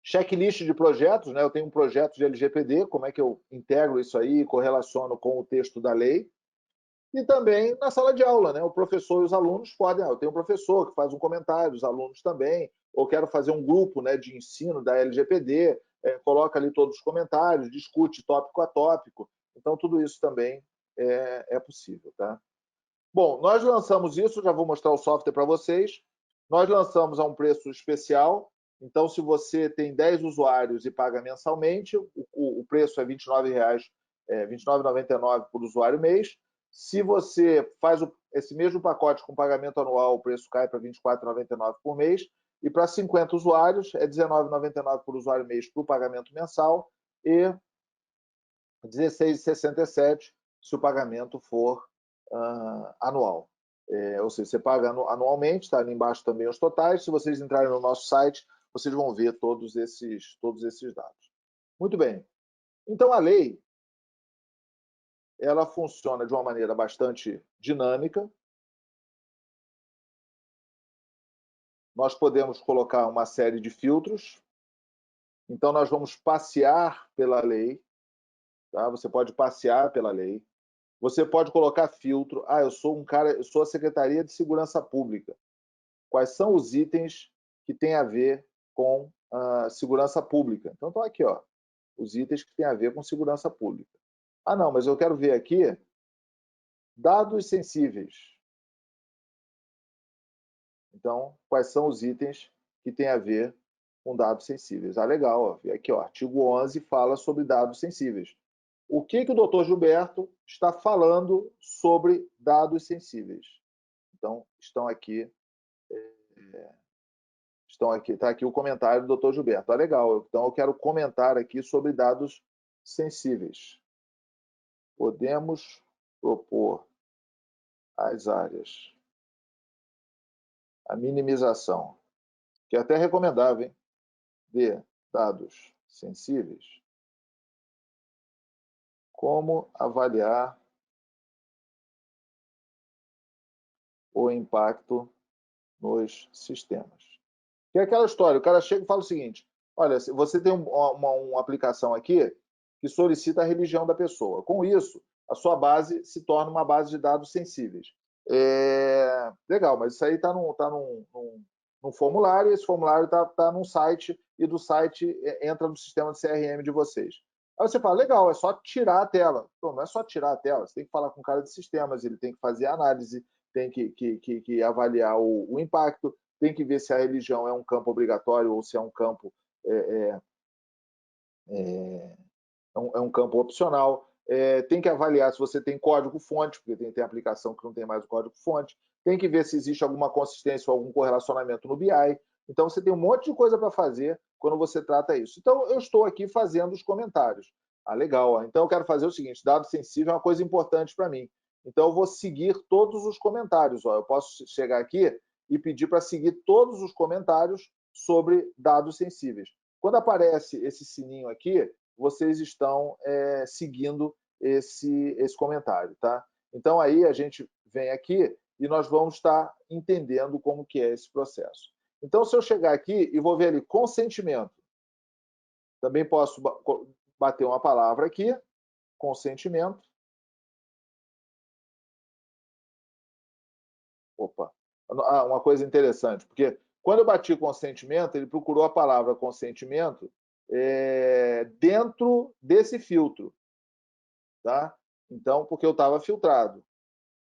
Checklist de projetos, né? Eu tenho um projeto de LGPD, como é que eu integro isso aí e correlaciono com o texto da lei. E também na sala de aula, né? O professor e os alunos podem. Eu tenho um professor que faz um comentário, os alunos também, ou quero fazer um grupo, né, de ensino da LGPD, coloca ali todos os comentários, discute tópico a tópico. Então, tudo isso também é possível, tá? Bom, nós lançamos isso, já vou mostrar o software para vocês. Nós lançamos a um preço especial. Então, se você tem 10 usuários e paga mensalmente, o preço é R$ 29,00, R$ 29,99 por usuário mês. Se você faz esse mesmo pacote com pagamento anual, o preço cai para R$ 24,99 por mês. E para 50 usuários, é R$ 19,99 por usuário mês para o pagamento mensal e R$ 16,67 se o pagamento for anual. Ou seja, você paga anualmente, está ali embaixo também os totais. Se vocês entrarem no nosso site, vocês vão ver todos esses dados. Muito bem. Então, a lei ela funciona de uma maneira bastante dinâmica. Nós podemos colocar uma série de filtros. Então, nós vamos passear pela lei. Tá? Você pode passear pela lei. Você pode colocar filtro. Eu sou a Secretaria de Segurança Pública. Quais são os itens que têm a ver com segurança pública? Então, estão aqui, ó, os itens que têm a ver com segurança pública. Não, mas eu quero ver aqui dados sensíveis. Então, quais são os itens que têm a ver com dados sensíveis? Legal, ó, aqui, ó, artigo 11 fala sobre dados sensíveis. O que o Dr. Gilberto está falando sobre dados sensíveis? Então, está aqui o comentário do Dr. Gilberto. Legal, então eu quero comentar aqui sobre dados sensíveis. Podemos propor as áreas. A minimização, que é até recomendável, hein? De dados sensíveis. Como avaliar o impacto nos sistemas. Que é aquela história, o cara chega e fala o seguinte, olha, você tem uma aplicação aqui que solicita a religião da pessoa. Com isso, a sua base se torna uma base de dados sensíveis. Legal, mas isso aí está num formulário, esse formulário está num site, e do site entra no sistema de CRM de vocês. Aí você fala, legal, é só tirar a tela. Não é só tirar a tela, você tem que falar com o cara de sistemas, ele tem que fazer a análise, tem que avaliar o impacto, tem que ver se a religião é um campo obrigatório ou se é um campo um campo opcional. Tem que avaliar se você tem código-fonte, porque tem aplicação que não tem mais o código-fonte. Tem que ver se existe alguma consistência ou algum correlacionamento no BI. Então, você tem um monte de coisa para fazer quando você trata isso. Então, eu estou aqui fazendo os comentários. Legal. Ó. Então, eu quero fazer o seguinte, dado sensível é uma coisa importante para mim. Então, eu vou seguir todos os comentários. Ó. Eu posso chegar aqui e pedir para seguir todos os comentários sobre dados sensíveis. Quando aparece esse sininho aqui, vocês estão seguindo esse comentário, tá? Então, aí a gente vem aqui e nós vamos estar entendendo como que é esse processo. Então, se eu chegar aqui e vou ver ali consentimento, também posso bater uma palavra aqui, consentimento. Opa, uma coisa interessante, porque quando eu bati consentimento, ele procurou a palavra consentimento dentro desse filtro, tá? Então, porque eu estava filtrado.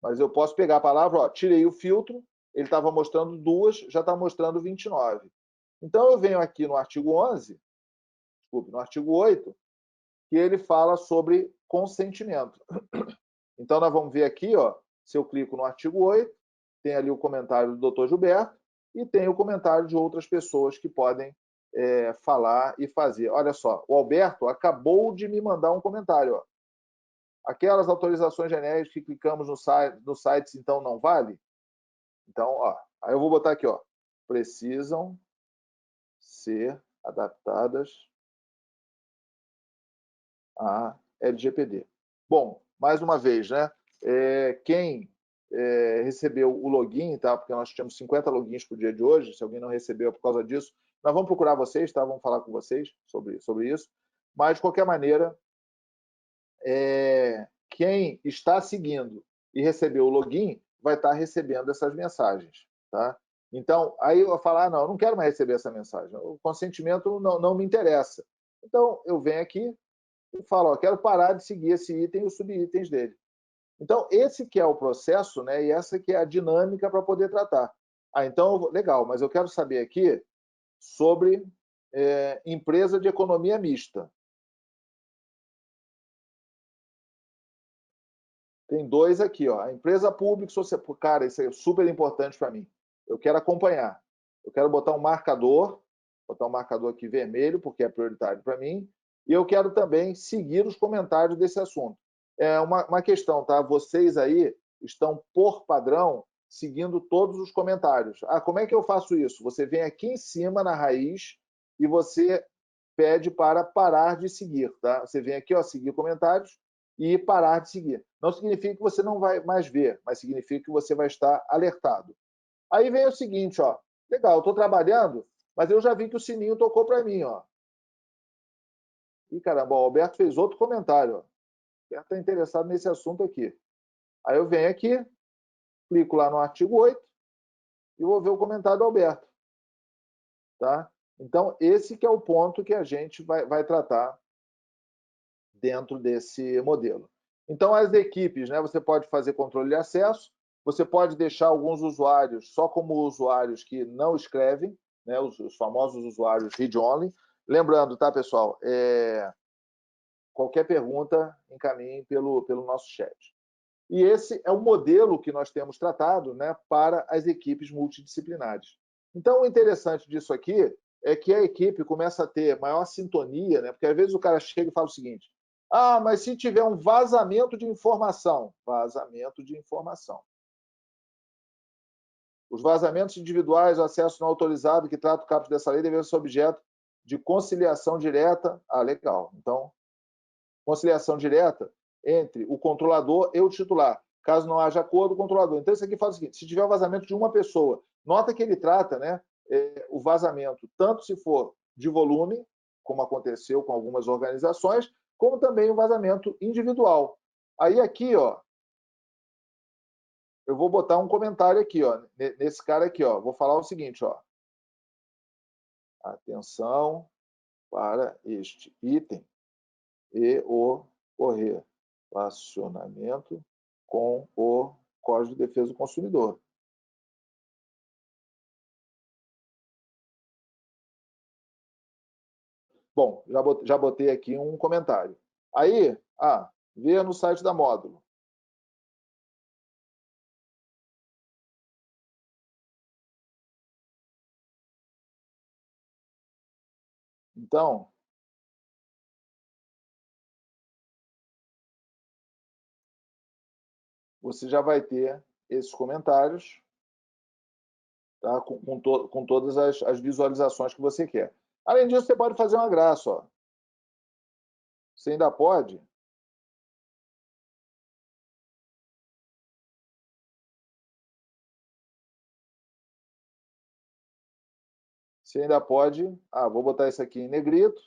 Mas eu posso pegar a palavra, ó, tirei o filtro, ele estava mostrando 2, já está mostrando 29. Então, eu venho aqui no artigo 11, desculpe, no artigo 8, que ele fala sobre consentimento. Então, nós vamos ver aqui, ó, se eu clico no artigo 8, tem ali o comentário do Dr. Gilberto e tem o comentário de outras pessoas que podem falar e fazer. Olha só, o Alberto acabou de me mandar um comentário, ó. Aquelas autorizações genéricas que clicamos no sites, então, não vale? Então, ó, aí eu vou botar aqui, ó, precisam ser adaptadas à LGPD. Bom, mais uma vez, né? Quem recebeu o login, tá? Porque nós tínhamos 50 logins para o dia de hoje, se alguém não recebeu por causa disso, nós vamos procurar vocês, tá? Vamos falar com vocês sobre isso. Mas, de qualquer maneira, quem está seguindo e recebeu o login vai estar recebendo essas mensagens, tá? Então, aí eu vou falar, não, eu não quero mais receber essa mensagem, o consentimento não me interessa. Então, eu venho aqui e falo, ó, quero parar de seguir esse item e os subitens dele. Então, esse que é o processo, né, e essa que é a dinâmica para poder tratar. Então, legal, mas eu quero saber aqui sobre empresa de economia mista. Tem 2 aqui, ó. A empresa pública, cara, isso é super importante para mim. Eu quero acompanhar. Eu quero botar um marcador aqui vermelho, porque é prioritário para mim, e eu quero também seguir os comentários desse assunto. É uma questão, tá? Vocês aí estão, por padrão, seguindo todos os comentários. Como é que eu faço isso? Você vem aqui em cima, na raiz, e você pede para parar de seguir, tá? Você vem aqui, ó, seguir comentários, e parar de seguir. Não significa que você não vai mais ver, mas significa que você vai estar alertado. Aí vem o seguinte, ó, legal, eu estou trabalhando, mas eu já vi que o sininho tocou para mim, ó. Ih, caramba, o Alberto fez outro comentário, ó. O Alberto está interessado nesse assunto aqui. Aí eu venho aqui, clico lá no artigo 8 e vou ver o comentário do Alberto. Tá? Então, esse que é o ponto que a gente vai tratar dentro desse modelo. Então, as equipes, né, você pode fazer controle de acesso, você pode deixar alguns usuários só como usuários que não escrevem, né, os famosos usuários read-only. Lembrando, tá, pessoal? Qualquer pergunta, encaminhe pelo nosso chat. E esse é o modelo que nós temos tratado, né, para as equipes multidisciplinares. Então, o interessante disso aqui é que a equipe começa a ter maior sintonia, né, porque às vezes o cara chega e fala o seguinte, mas se tiver um vazamento de informação. Vazamento de informação. Os vazamentos individuais, o acesso não autorizado que trata o caput dessa lei devem ser objeto de conciliação direta. Legal. Então, conciliação direta entre o controlador e o titular. Caso não haja acordo, o controlador. Então, isso aqui faz o seguinte: se tiver um vazamento de uma pessoa, nota que ele trata, né, o vazamento, tanto se for de volume, como aconteceu com algumas organizações, como também o vazamento individual. Aí aqui, ó, eu vou botar um comentário aqui, ó, nesse cara aqui, ó. Vou falar o seguinte, ó. Atenção para este item e o correlacionamento com o Código de Defesa do Consumidor. Bom, já botei aqui um comentário. Aí, vê no site da Módulo. Então, você já vai ter esses comentários, tá? com todas as visualizações que você quer. Além disso, você pode fazer uma graça. Ó. Você ainda pode vou botar isso aqui em negrito,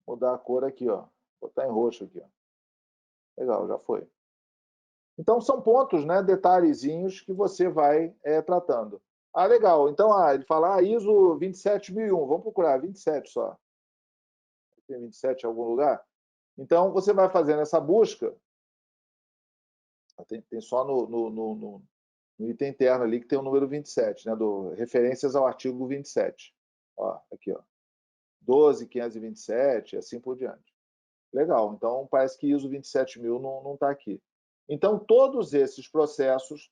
mudar a cor aqui, ó. Botar em roxo aqui, ó. Legal, já foi. Então, são pontos, né, detalhezinhos que você vai tratando. Legal. Então, ele fala ISO 27001. Vamos procurar 27 só. Tem 27 em algum lugar? Então, você vai fazendo essa busca. Tem só no item interno ali que tem o número 27, né, referências ao artigo 27. Ó, aqui, ó. 12.527 e assim por diante. Legal. Então, parece que ISO 27000 não está aqui. Então, todos esses processos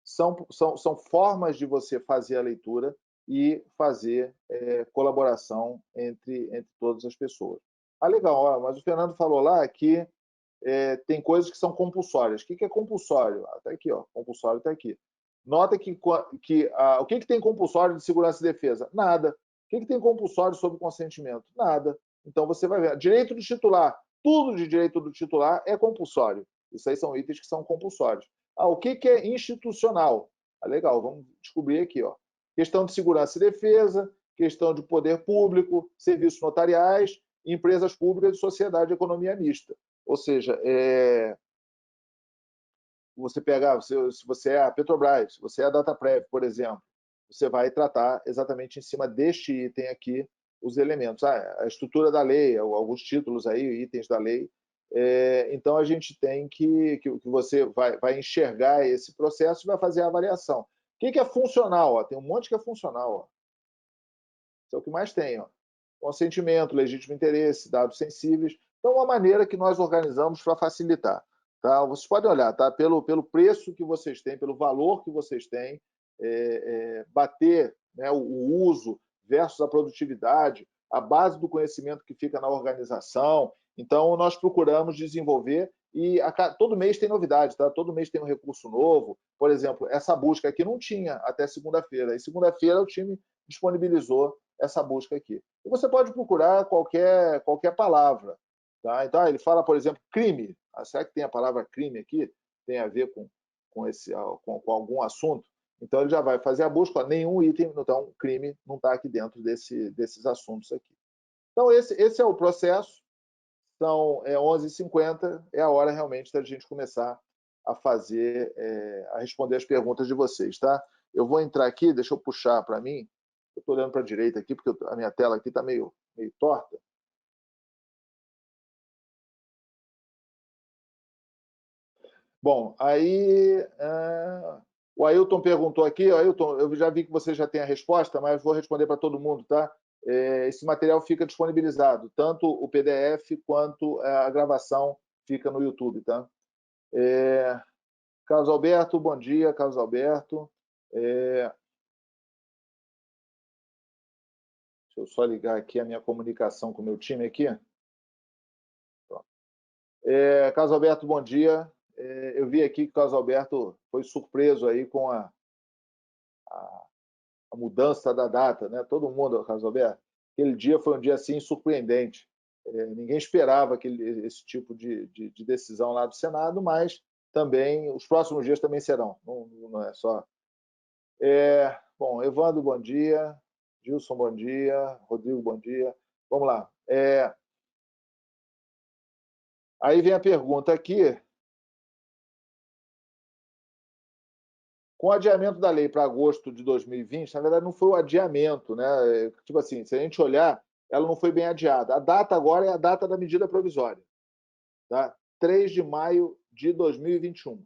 são formas de você fazer a leitura e fazer colaboração entre todas as pessoas. Legal, mas o Fernando falou lá que tem coisas que são compulsórias. O que é compulsório? Está aqui, ó. Compulsório está aqui. Nota que o que tem compulsório de segurança e defesa? Nada. O que tem compulsório sobre consentimento? Nada. Então, você vai ver. Direito do titular. Tudo de direito do titular é compulsório. Isso aí são itens que são compulsórios. O que é institucional? Legal, vamos descobrir aqui. Ó. Questão de segurança e defesa, questão de poder público, serviços notariais, empresas públicas de sociedade de economia mista. Ou seja, você pegar, se você é a Petrobras, se você é a Dataprev, por exemplo, você vai tratar exatamente em cima deste item aqui os elementos. A estrutura da lei, alguns títulos aí, itens da lei. Então, a gente tem que você vai enxergar esse processo e vai fazer a avaliação. O que é funcional? Tem um monte que é funcional. Isso é o que mais tem. Consentimento, legítimo interesse, dados sensíveis. Então, uma maneira que nós organizamos para facilitar. Tá? Vocês podem olhar, tá? pelo preço que vocês têm, pelo valor que vocês têm, bater, né, o uso versus a produtividade, a base do conhecimento que fica na organização. Então, nós procuramos desenvolver e todo mês tem novidade, tá? Todo mês tem um recurso novo. Por exemplo, essa busca aqui não tinha até segunda-feira. E segunda-feira o time disponibilizou essa busca aqui. E você pode procurar qualquer palavra. Tá? Então, ele fala, por exemplo, crime. Será que tem a palavra crime aqui? Tem a ver com algum assunto? Então, ele já vai fazer a busca. Nenhum item, então, crime não está aqui dentro desses assuntos aqui. Então, esse é o processo. São 11h50, é a hora realmente da gente começar a a responder as perguntas de vocês. Tá? Eu vou entrar aqui, deixa eu puxar para mim. Eu estou olhando para a direita aqui, porque a minha tela aqui está meio torta. Bom, aí o Ailton perguntou aqui, Ailton, eu já vi que você já tem a resposta, mas vou responder para todo mundo, tá? Esse material fica disponibilizado, tanto o PDF quanto a gravação fica no YouTube, tá? Carlos Alberto, bom dia, Carlos Alberto. Deixa eu só ligar aqui a minha comunicação com o meu time aqui. Carlos Alberto, bom dia. Eu vi aqui que o Carlos Alberto foi surpreso aí com a mudança da data, né? Todo mundo, Carlos Alberto, aquele dia foi um dia assim surpreendente. Ninguém esperava esse tipo de decisão lá do Senado, mas também os próximos dias também serão. Não é só. Bom, Evandro, bom dia. Gilson, bom dia. Rodrigo, bom dia. Vamos lá. Aí vem a pergunta aqui. Com o adiamento da lei para agosto de 2020, na verdade não foi o adiamento, né? Tipo assim, se a gente olhar, ela não foi bem adiada. A data agora é a data da medida provisória, tá? 3 de maio de 2021.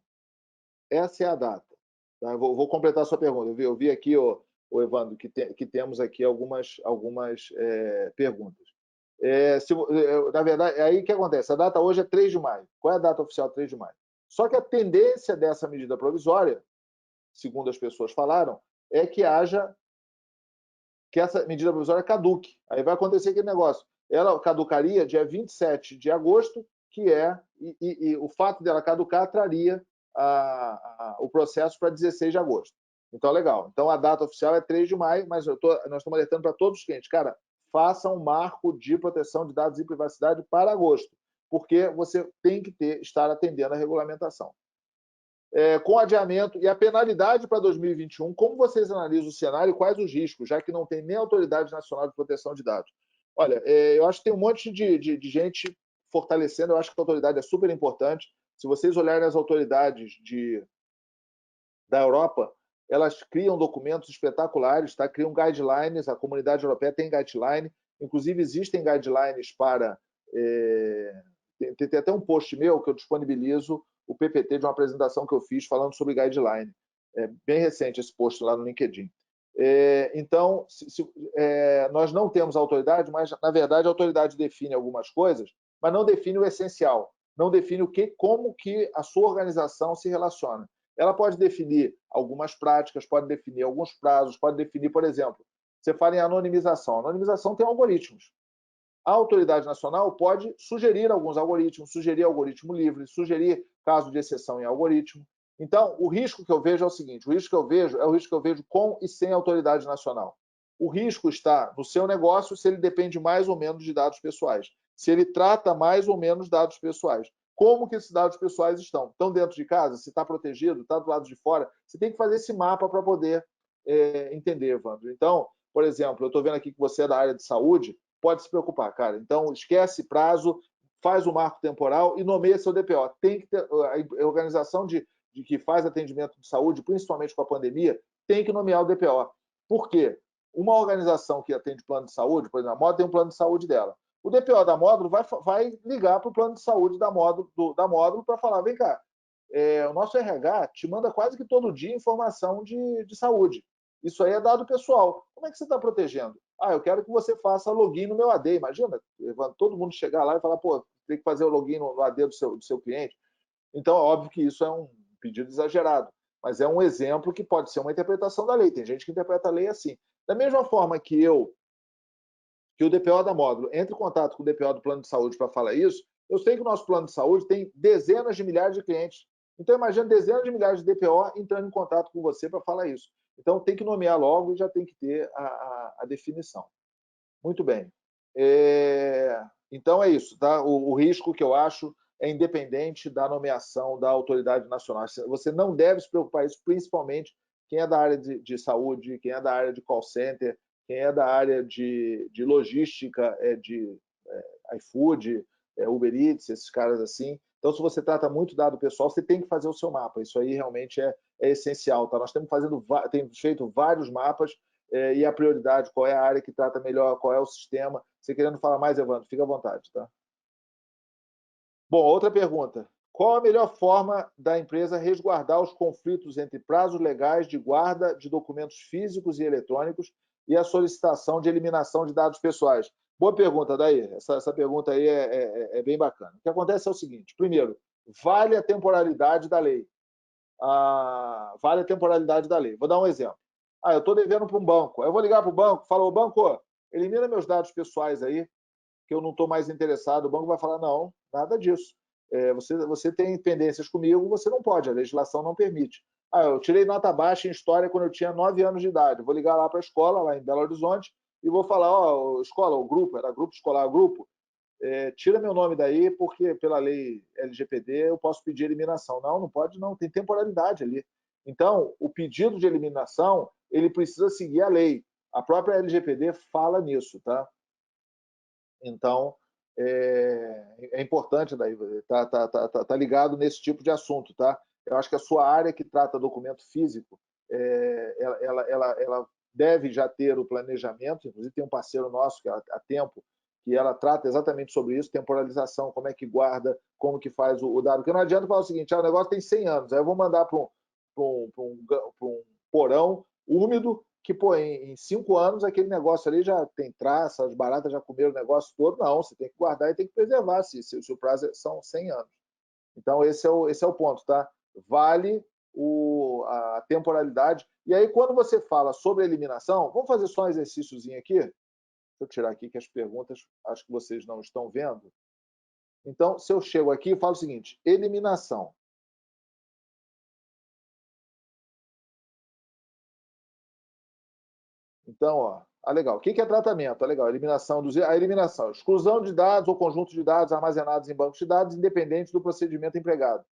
Essa é a data. Tá? Eu vou completar a sua pergunta. Eu vi aqui, o Evandro, que temos aqui algumas perguntas. Na verdade, aí o que acontece? A data hoje é 3 de maio. Qual é a data oficial? 3 de maio. Só que a tendência dessa medida provisória, segundo as pessoas falaram, é que essa medida provisória caduque. Aí vai acontecer aquele negócio. Ela caducaria dia 27 de agosto, e o fato dela caducar traria o processo para 16 de agosto. Então, legal. Então, a data oficial é 3 de maio, mas nós estamos alertando para todos os clientes. Cara, façam um marco de proteção de dados e privacidade para agosto, porque você tem que estar atendendo a regulamentação. Com adiamento e a penalidade para 2021, como vocês analisam o cenário e quais os riscos, já que não tem nem Autoridade Nacional de Proteção de Dados? Olha, eu acho que tem um monte de gente fortalecendo, eu acho que a autoridade é super importante. Se vocês olharem as autoridades da Europa, elas criam documentos espetaculares, tá? Criam guidelines, a comunidade europeia tem guideline, inclusive existem guidelines para... tem até um post meu que eu disponibilizo, o PPT de uma apresentação que eu fiz falando sobre guideline. É bem recente esse post lá no LinkedIn. Então, nós não temos autoridade, mas, na verdade, a autoridade define algumas coisas, mas não define o essencial, não define como que a sua organização se relaciona. Ela pode definir algumas práticas, pode definir alguns prazos, pode definir, por exemplo, você fala em anonimização. A anonimização tem algoritmos. A autoridade nacional pode sugerir alguns algoritmos, sugerir algoritmo livre, sugerir caso de exceção em algoritmo. Então, o risco que eu vejo é o seguinte, o risco que eu vejo é o risco que eu vejo com e sem autoridade nacional. O risco está no seu negócio se ele depende mais ou menos de dados pessoais, se ele trata mais ou menos dados pessoais. Como que esses dados pessoais estão? Estão dentro de casa? Se está protegido? Está do lado de fora? Você tem que fazer esse mapa para poder entender, Evandro. Então, por exemplo, eu estou vendo aqui que você é da área de saúde, pode se preocupar, cara. Então, esquece prazo, faz o marco temporal e nomeia seu DPO. Tem que ter, a organização de que faz atendimento de saúde, principalmente com a pandemia, tem que nomear o DPO. Por quê? Uma organização que atende plano de saúde, por exemplo, a Módulo tem um plano de saúde dela. O DPO da Módulo vai ligar para o plano de saúde da Módulo para falar, vem cá, o nosso RH te manda quase que todo dia informação de saúde. Isso aí é dado pessoal. Como é que você está protegendo? Eu quero que você faça login no meu AD. Imagina, todo mundo chegar lá e falar, pô, tem que fazer o login no AD do seu cliente. Então, é óbvio que isso é um pedido exagerado, mas é um exemplo que pode ser uma interpretação da lei. Tem gente que interpreta a lei assim. Da mesma forma que o DPO da Módulo entre em contato com o DPO do plano de saúde para falar isso, eu sei que o nosso plano de saúde tem dezenas de milhares de clientes. Então, imagina dezenas de milhares de DPO entrando em contato com você para falar isso. Então, tem que nomear logo e já tem que ter a definição. Muito bem. Então, é isso. Tá? O risco que eu acho é independente da nomeação da autoridade nacional. Você não deve se preocupar isso, principalmente quem é da área de saúde, quem é da área de call center, quem é da área de logística, de iFood, Uber Eats, esses caras assim. Então, se você trata muito dado pessoal, você tem que fazer o seu mapa. Isso aí realmente é essencial. Tá? Nós temos feito vários mapas e a prioridade, qual é a área que trata melhor, qual é o sistema. Você querendo falar mais, Evandro, fica à vontade. Tá? Bom, outra pergunta. Qual a melhor forma da empresa resguardar os conflitos entre prazos legais de guarda de documentos físicos e eletrônicos e a solicitação de eliminação de dados pessoais? Boa pergunta, Daí. Essa pergunta aí é bem bacana. O que acontece é o seguinte. Primeiro, vale a temporalidade da lei. Vale a temporalidade da lei. Vou dar um exemplo. Eu estou devendo para um banco. Eu vou ligar para o banco, falo, banco, elimina meus dados pessoais aí, que eu não estou mais interessado. O banco vai falar, não, nada disso. Você tem pendências comigo, você não pode, a legislação não permite. Eu tirei nota baixa em história quando eu tinha 9 anos de idade. Vou ligar lá para a escola, lá em Belo Horizonte, e vou falar, escola, o grupo, era grupo escolar, grupo, tira meu nome daí, porque pela lei LGPD eu posso pedir eliminação. Não, não pode não, tem temporalidade ali. Então, o pedido de eliminação, ele precisa seguir a lei. A própria LGPD fala nisso, tá? Então, é importante daí, tá ligado nesse tipo de assunto, tá? Eu acho que a sua área que trata documento físico, ela deve já ter o planejamento, inclusive tem um parceiro nosso que há tempo que ela trata exatamente sobre isso, temporalização, como é que guarda, como que faz o dado. Porque não adianta falar o seguinte, o negócio tem 100 anos, aí eu vou mandar para um porão úmido, que, pô, em 5 anos aquele negócio ali já tem traça, as baratas já comeram o negócio todo. Não, você tem que guardar e tem que preservar, se o prazo são 100 anos. Então, esse é o ponto, tá? Vale a temporalidade. E aí, quando você fala sobre eliminação, vamos fazer só um exercíciozinho aqui? Deixa eu tirar aqui que as perguntas acho que vocês não estão vendo. Então, se eu chego aqui e falo o seguinte, eliminação. Então, legal. O que é tratamento? Legal. A eliminação, exclusão de dados ou conjunto de dados armazenados em bancos de dados, independente do procedimento empregado.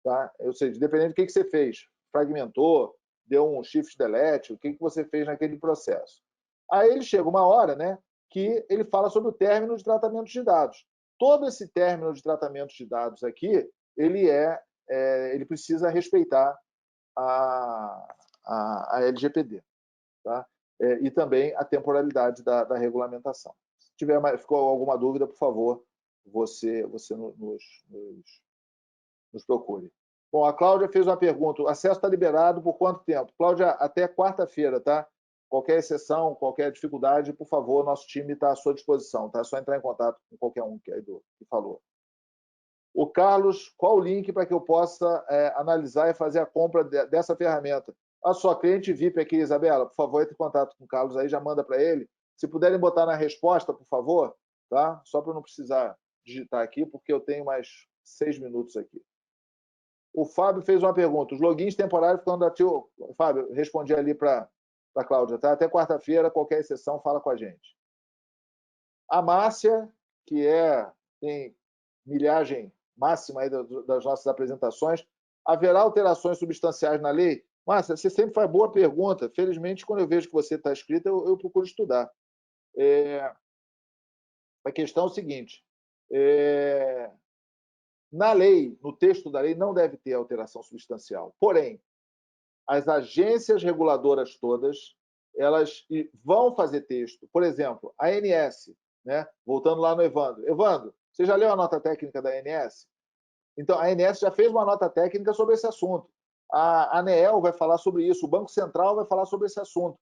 Tá? Ou seja, independente do que você fez, fragmentou, deu um shift delete, o que você fez naquele processo. Aí ele chega uma hora, né, que ele fala sobre o término de tratamento de dados. Todo esse término de tratamento de dados aqui, ele precisa respeitar a LGPD. Tá? E também a temporalidade da regulamentação. Se ficou alguma dúvida, por favor, você nos procure. Bom, a Cláudia fez uma pergunta. O acesso está liberado por quanto tempo? Cláudia, até quarta-feira, tá? Qualquer exceção, qualquer dificuldade, por favor, nosso time está à sua disposição, tá? É só entrar em contato com qualquer um que falou. O Carlos, qual o link para que eu possa analisar e fazer a compra dessa ferramenta? A sua cliente VIP aqui, Isabela, por favor, entre em contato com o Carlos aí, já manda para ele. Se puderem botar na resposta, por favor, tá? Só para eu não precisar digitar aqui, porque eu tenho mais 6 minutos aqui. O Fábio fez uma pergunta. Os logins temporários ficando ativos. Fábio, respondi ali para a Cláudia, tá? Até quarta-feira, qualquer exceção, fala com a gente. A Márcia, que tem milhagem máxima aí das nossas apresentações, haverá alterações substanciais na lei? Márcia, você sempre faz boa pergunta. Felizmente, quando eu vejo que você está escrita, eu procuro estudar. A questão é o seguinte, na lei, no texto da lei, não deve ter alteração substancial. Porém, as agências reguladoras todas, elas vão fazer texto. Por exemplo, a ANS, né? Voltando lá no Evandro. Evandro, você já leu a nota técnica da ANS? Então, a ANS já fez uma nota técnica sobre esse assunto. A ANEEL vai falar sobre isso, o Banco Central vai falar sobre esse assunto.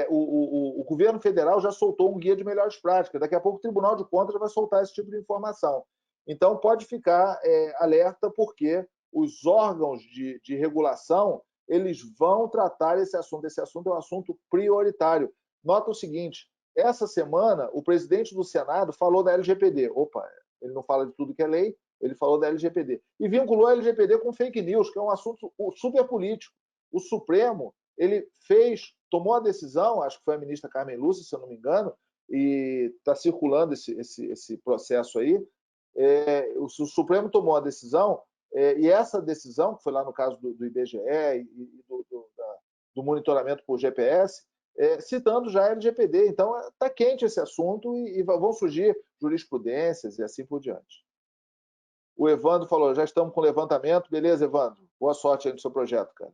O governo federal já soltou um guia de melhores práticas. Daqui a pouco o Tribunal de Contas vai soltar esse tipo de informação. Então, pode ficar alerta, porque os órgãos de regulação eles vão tratar esse assunto. Esse assunto é um assunto prioritário. Nota o seguinte, essa semana o presidente do Senado falou da LGPD. Opa, ele não fala de tudo que é lei, ele falou da LGPD. E vinculou a LGPD com fake news, que é um assunto super político. O Supremo, ele tomou a decisão, acho que foi a ministra Carmen Lúcia, se eu não me engano, e está circulando esse processo aí. O Supremo tomou a decisão, e essa decisão, que foi lá no caso do IBGE e do monitoramento por GPS, citando já a LGPD. Então, está quente esse assunto e vão surgir jurisprudências e assim por diante. O Evandro falou, já estamos com levantamento. Beleza, Evandro? Boa sorte aí no seu projeto, cara.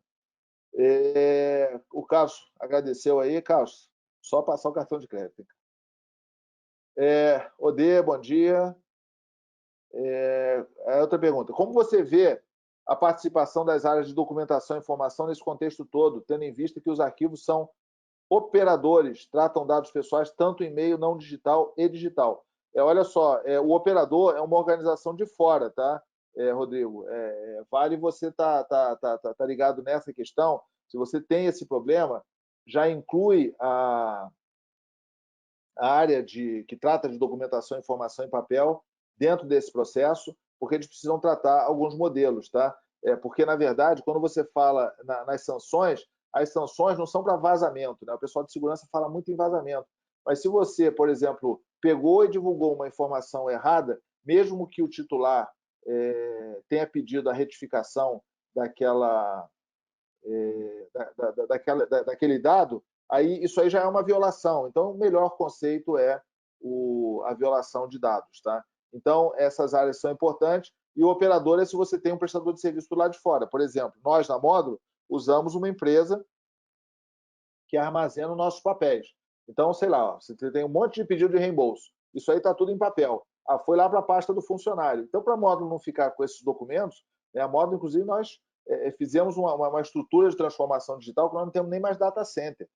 O Carlos agradeceu aí. Carlos, só passar o cartão de crédito. Odê, bom dia. Outra pergunta. Como você vê a participação das áreas de documentação e informação nesse contexto todo, tendo em vista que os arquivos são operadores, tratam dados pessoais tanto em meio não digital e digital? Olha só, o operador é uma organização de fora, tá, Rodrigo? Vale você tá ligado nessa questão. Se você tem esse problema, já inclui a área que trata de documentação e informação em papel dentro desse processo, porque eles precisam tratar alguns modelos, tá? Porque, na verdade, quando você fala nas sanções, as sanções não são para vazamento, né? O pessoal de segurança fala muito em vazamento. Mas se você, por exemplo, pegou e divulgou uma informação errada, mesmo que o titular tenha pedido a retificação daquele dado, aí isso aí já é uma violação. Então, o melhor conceito é a violação de dados, tá? Então, essas áreas são importantes. E o operador é se você tem um prestador de serviço do lado de fora. Por exemplo, nós, na Módulo, usamos uma empresa que armazena os nossos papéis. Então, sei lá, você tem um monte de pedido de reembolso. Isso aí está tudo em papel. Foi lá para a pasta do funcionário. Então, para a Módulo não ficar com esses documentos, a Módulo, inclusive, nós fizemos uma estrutura de transformação digital que nós não temos nem mais data center.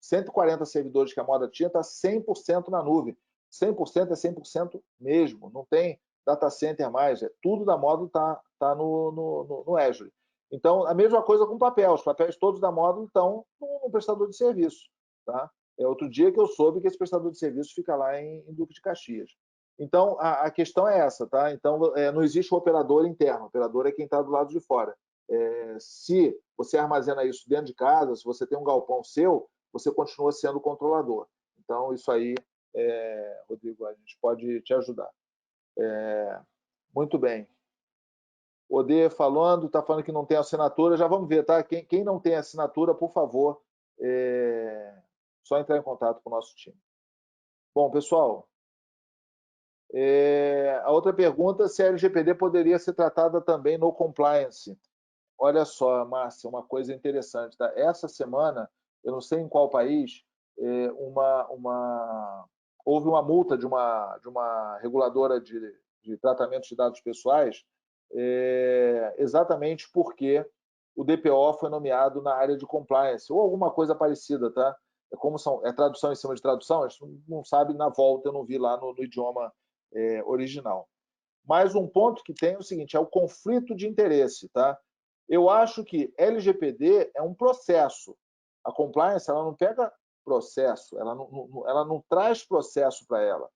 140 servidores que a Módulo tinha está 100% na nuvem. 100% é 100% mesmo. Não tem data center mais. Tudo da Módulo está no Azure. Então, a mesma coisa com papel. Os papéis todos da Módulo estão no prestador de serviço. Tá? Outro dia que eu soube que esse prestador de serviço fica lá em Duque de Caxias. Então, a questão é essa. Tá? Então, não existe o operador interno. O operador é quem está do lado de fora. Se você armazena isso dentro de casa, se você tem um galpão seu, você continua sendo o controlador. Então, isso aí, Rodrigo, a gente pode te ajudar. Muito bem. Odê falando, está falando que não tem assinatura. Já vamos ver, tá? Quem não tem assinatura, por favor, só entrar em contato com o nosso time. Bom, pessoal, a outra pergunta, se a LGPD poderia ser tratada também no compliance. Olha só, Márcia, uma coisa interessante. Tá? Essa semana, eu não sei em qual país, houve uma multa de uma reguladora de tratamento de dados pessoais, exatamente porque o DPO foi nomeado na área de compliance, ou alguma coisa parecida, tá? Como é tradução em cima de tradução, a gente não sabe na volta, eu não vi lá no idioma original. Mas um ponto que tem é o seguinte, é o conflito de interesse, tá? Eu acho que LGPD é um processo. A compliance, ela não pega processo, ela não traz processo para ela.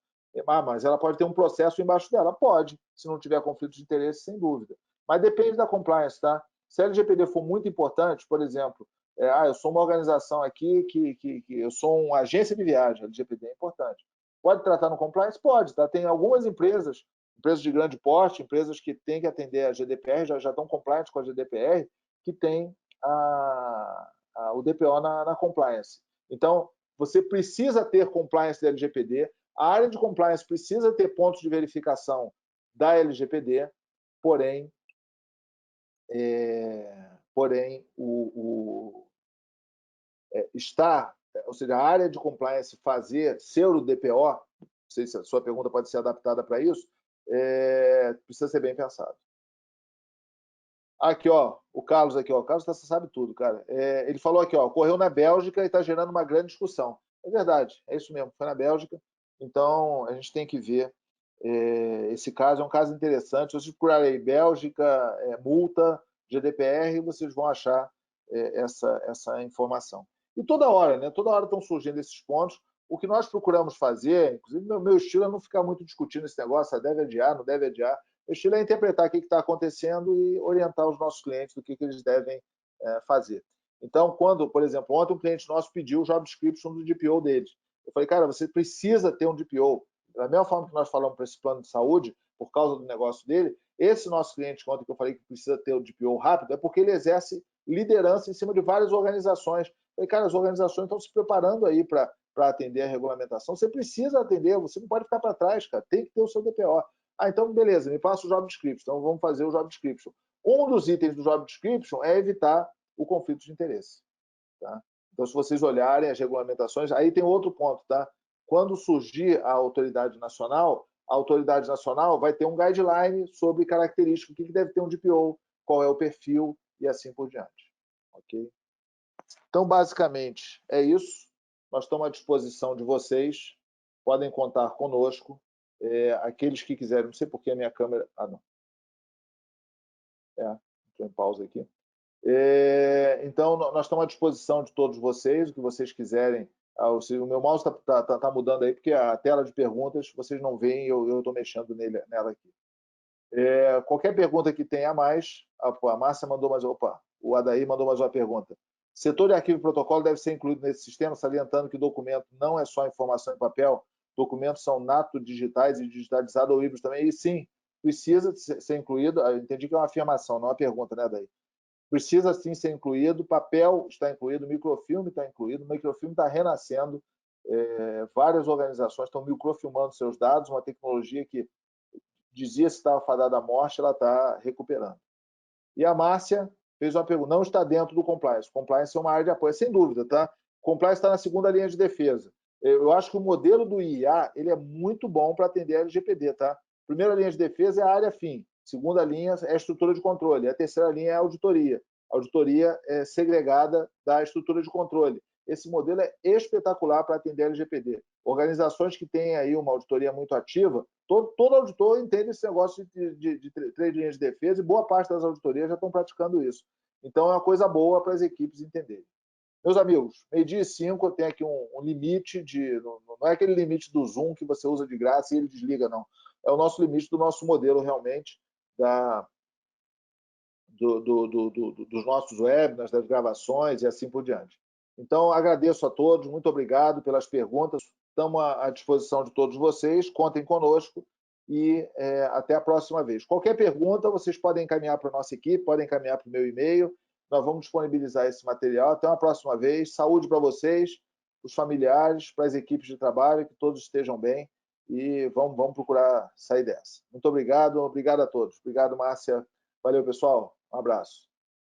Mas ela pode ter um processo embaixo dela? Pode, se não tiver conflito de interesse, sem dúvida. Mas depende da compliance, tá? Se a LGPD for muito importante, por exemplo, eu sou uma organização aqui que eu sou uma agência de viagem, a LGPD é importante. Pode tratar no compliance? Pode, tá? Tem algumas empresas de grande porte, empresas que têm que atender a GDPR, já estão compliant com a GDPR, que tem o DPO na compliance. Então, você precisa ter compliance da LGPD, a área de compliance precisa ter pontos de verificação da LGPD, porém ou seja, a área de compliance ser o DPO, não sei se a sua pergunta pode ser adaptada para isso, precisa ser bem pensado. Aqui, ó, o Carlos aqui, ó, o Carlos você sabe tudo, cara. Ele falou aqui, ó, ocorreu na Bélgica e está gerando uma grande discussão. É verdade, é isso mesmo, foi na Bélgica. Então, a gente tem que ver. Esse caso é um caso interessante. Se vocês procurarem Bélgica, multa, GDPR, vocês vão achar essa informação. E toda hora, né? Toda hora estão surgindo esses pontos. O que nós procuramos fazer, inclusive meu estilo é não ficar muito discutindo esse negócio, deve adiar, não deve adiar. Meu estilo é interpretar o que está acontecendo e orientar os nossos clientes do que eles devem fazer. Então, quando, por exemplo, ontem um cliente nosso pediu o job description do DPO deles. Eu falei, cara, você precisa ter um DPO. Da mesma forma que nós falamos para esse plano de saúde, por causa do negócio dele, esse nosso cliente, ontem que eu falei que precisa ter o DPO rápido, é porque ele exerce liderança em cima de várias organizações. Eu falei, cara, as organizações estão se preparando aí para atender a regulamentação. Você precisa atender, você não pode ficar para trás, cara. Tem que ter o seu DPO. Então, beleza, me passa o job description. Então, vamos fazer o job description. Um dos itens do job description é evitar o conflito de interesse. Tá? Então, se vocês olharem as regulamentações, aí tem outro ponto, tá? Quando surgir a autoridade nacional vai ter um guideline sobre características, o que deve ter um DPO, qual é o perfil e assim por diante. Ok? Então, basicamente, é isso. Nós estamos à disposição de vocês. Podem contar conosco. Aqueles que quiserem, não sei por que a minha câmera... não. Estou em pausa aqui. Então, nós estamos à disposição de todos vocês, o que vocês quiserem. O meu mouse está mudando aí, porque a tela de perguntas, vocês não veem, eu estou mexendo nela aqui. Qualquer pergunta que tenha a mais, a Márcia mandou mais... o Adair mandou mais uma pergunta. Setor de arquivo e protocolo deve ser incluído nesse sistema, salientando que o documento não é só informação em papel, documentos são nato digitais e digitalizados ou híbridos também, e sim, precisa ser incluído, eu entendi que é uma afirmação, não é uma pergunta, né, daí? Precisa sim ser incluído, papel está incluído, microfilme está incluído, o microfilme está renascendo, várias organizações estão microfilmando seus dados, uma tecnologia que dizia se estava fadada à morte, ela está recuperando. E a Márcia fez uma pergunta, não está dentro do compliance. Compliance é uma área de apoio, sem dúvida, tá? Compliance está na segunda linha de defesa. Eu acho que o modelo do IA ele é muito bom para atender a LGPD, tá? Primeira linha de defesa é a área fim, segunda linha é a estrutura de controle, a terceira linha é a auditoria. A auditoria é segregada da estrutura de controle. Esse modelo é espetacular para atender a LGPD. Organizações que têm aí uma auditoria muito ativa, todo auditor entende esse negócio de três linhas de defesa e boa parte das auditorias já estão praticando isso. Então, é uma coisa boa para as equipes entenderem. Meus amigos, 12h05 eu tenho aqui um limite não é aquele limite do Zoom que você usa de graça e ele desliga, não. É o nosso limite do nosso modelo, realmente, dos nossos webinars, das gravações e assim por diante. Então, agradeço a todos, muito obrigado pelas perguntas, estamos à disposição de todos vocês, contem conosco e até a próxima vez. Qualquer pergunta, vocês podem encaminhar para a nossa equipe, podem encaminhar para o meu e-mail, nós vamos disponibilizar esse material. Até uma próxima vez, saúde para vocês, os familiares, para as equipes de trabalho, que todos estejam bem e vamos procurar sair dessa. Muito obrigado a todos. Obrigado, Márcia. Valeu, pessoal. Um abraço.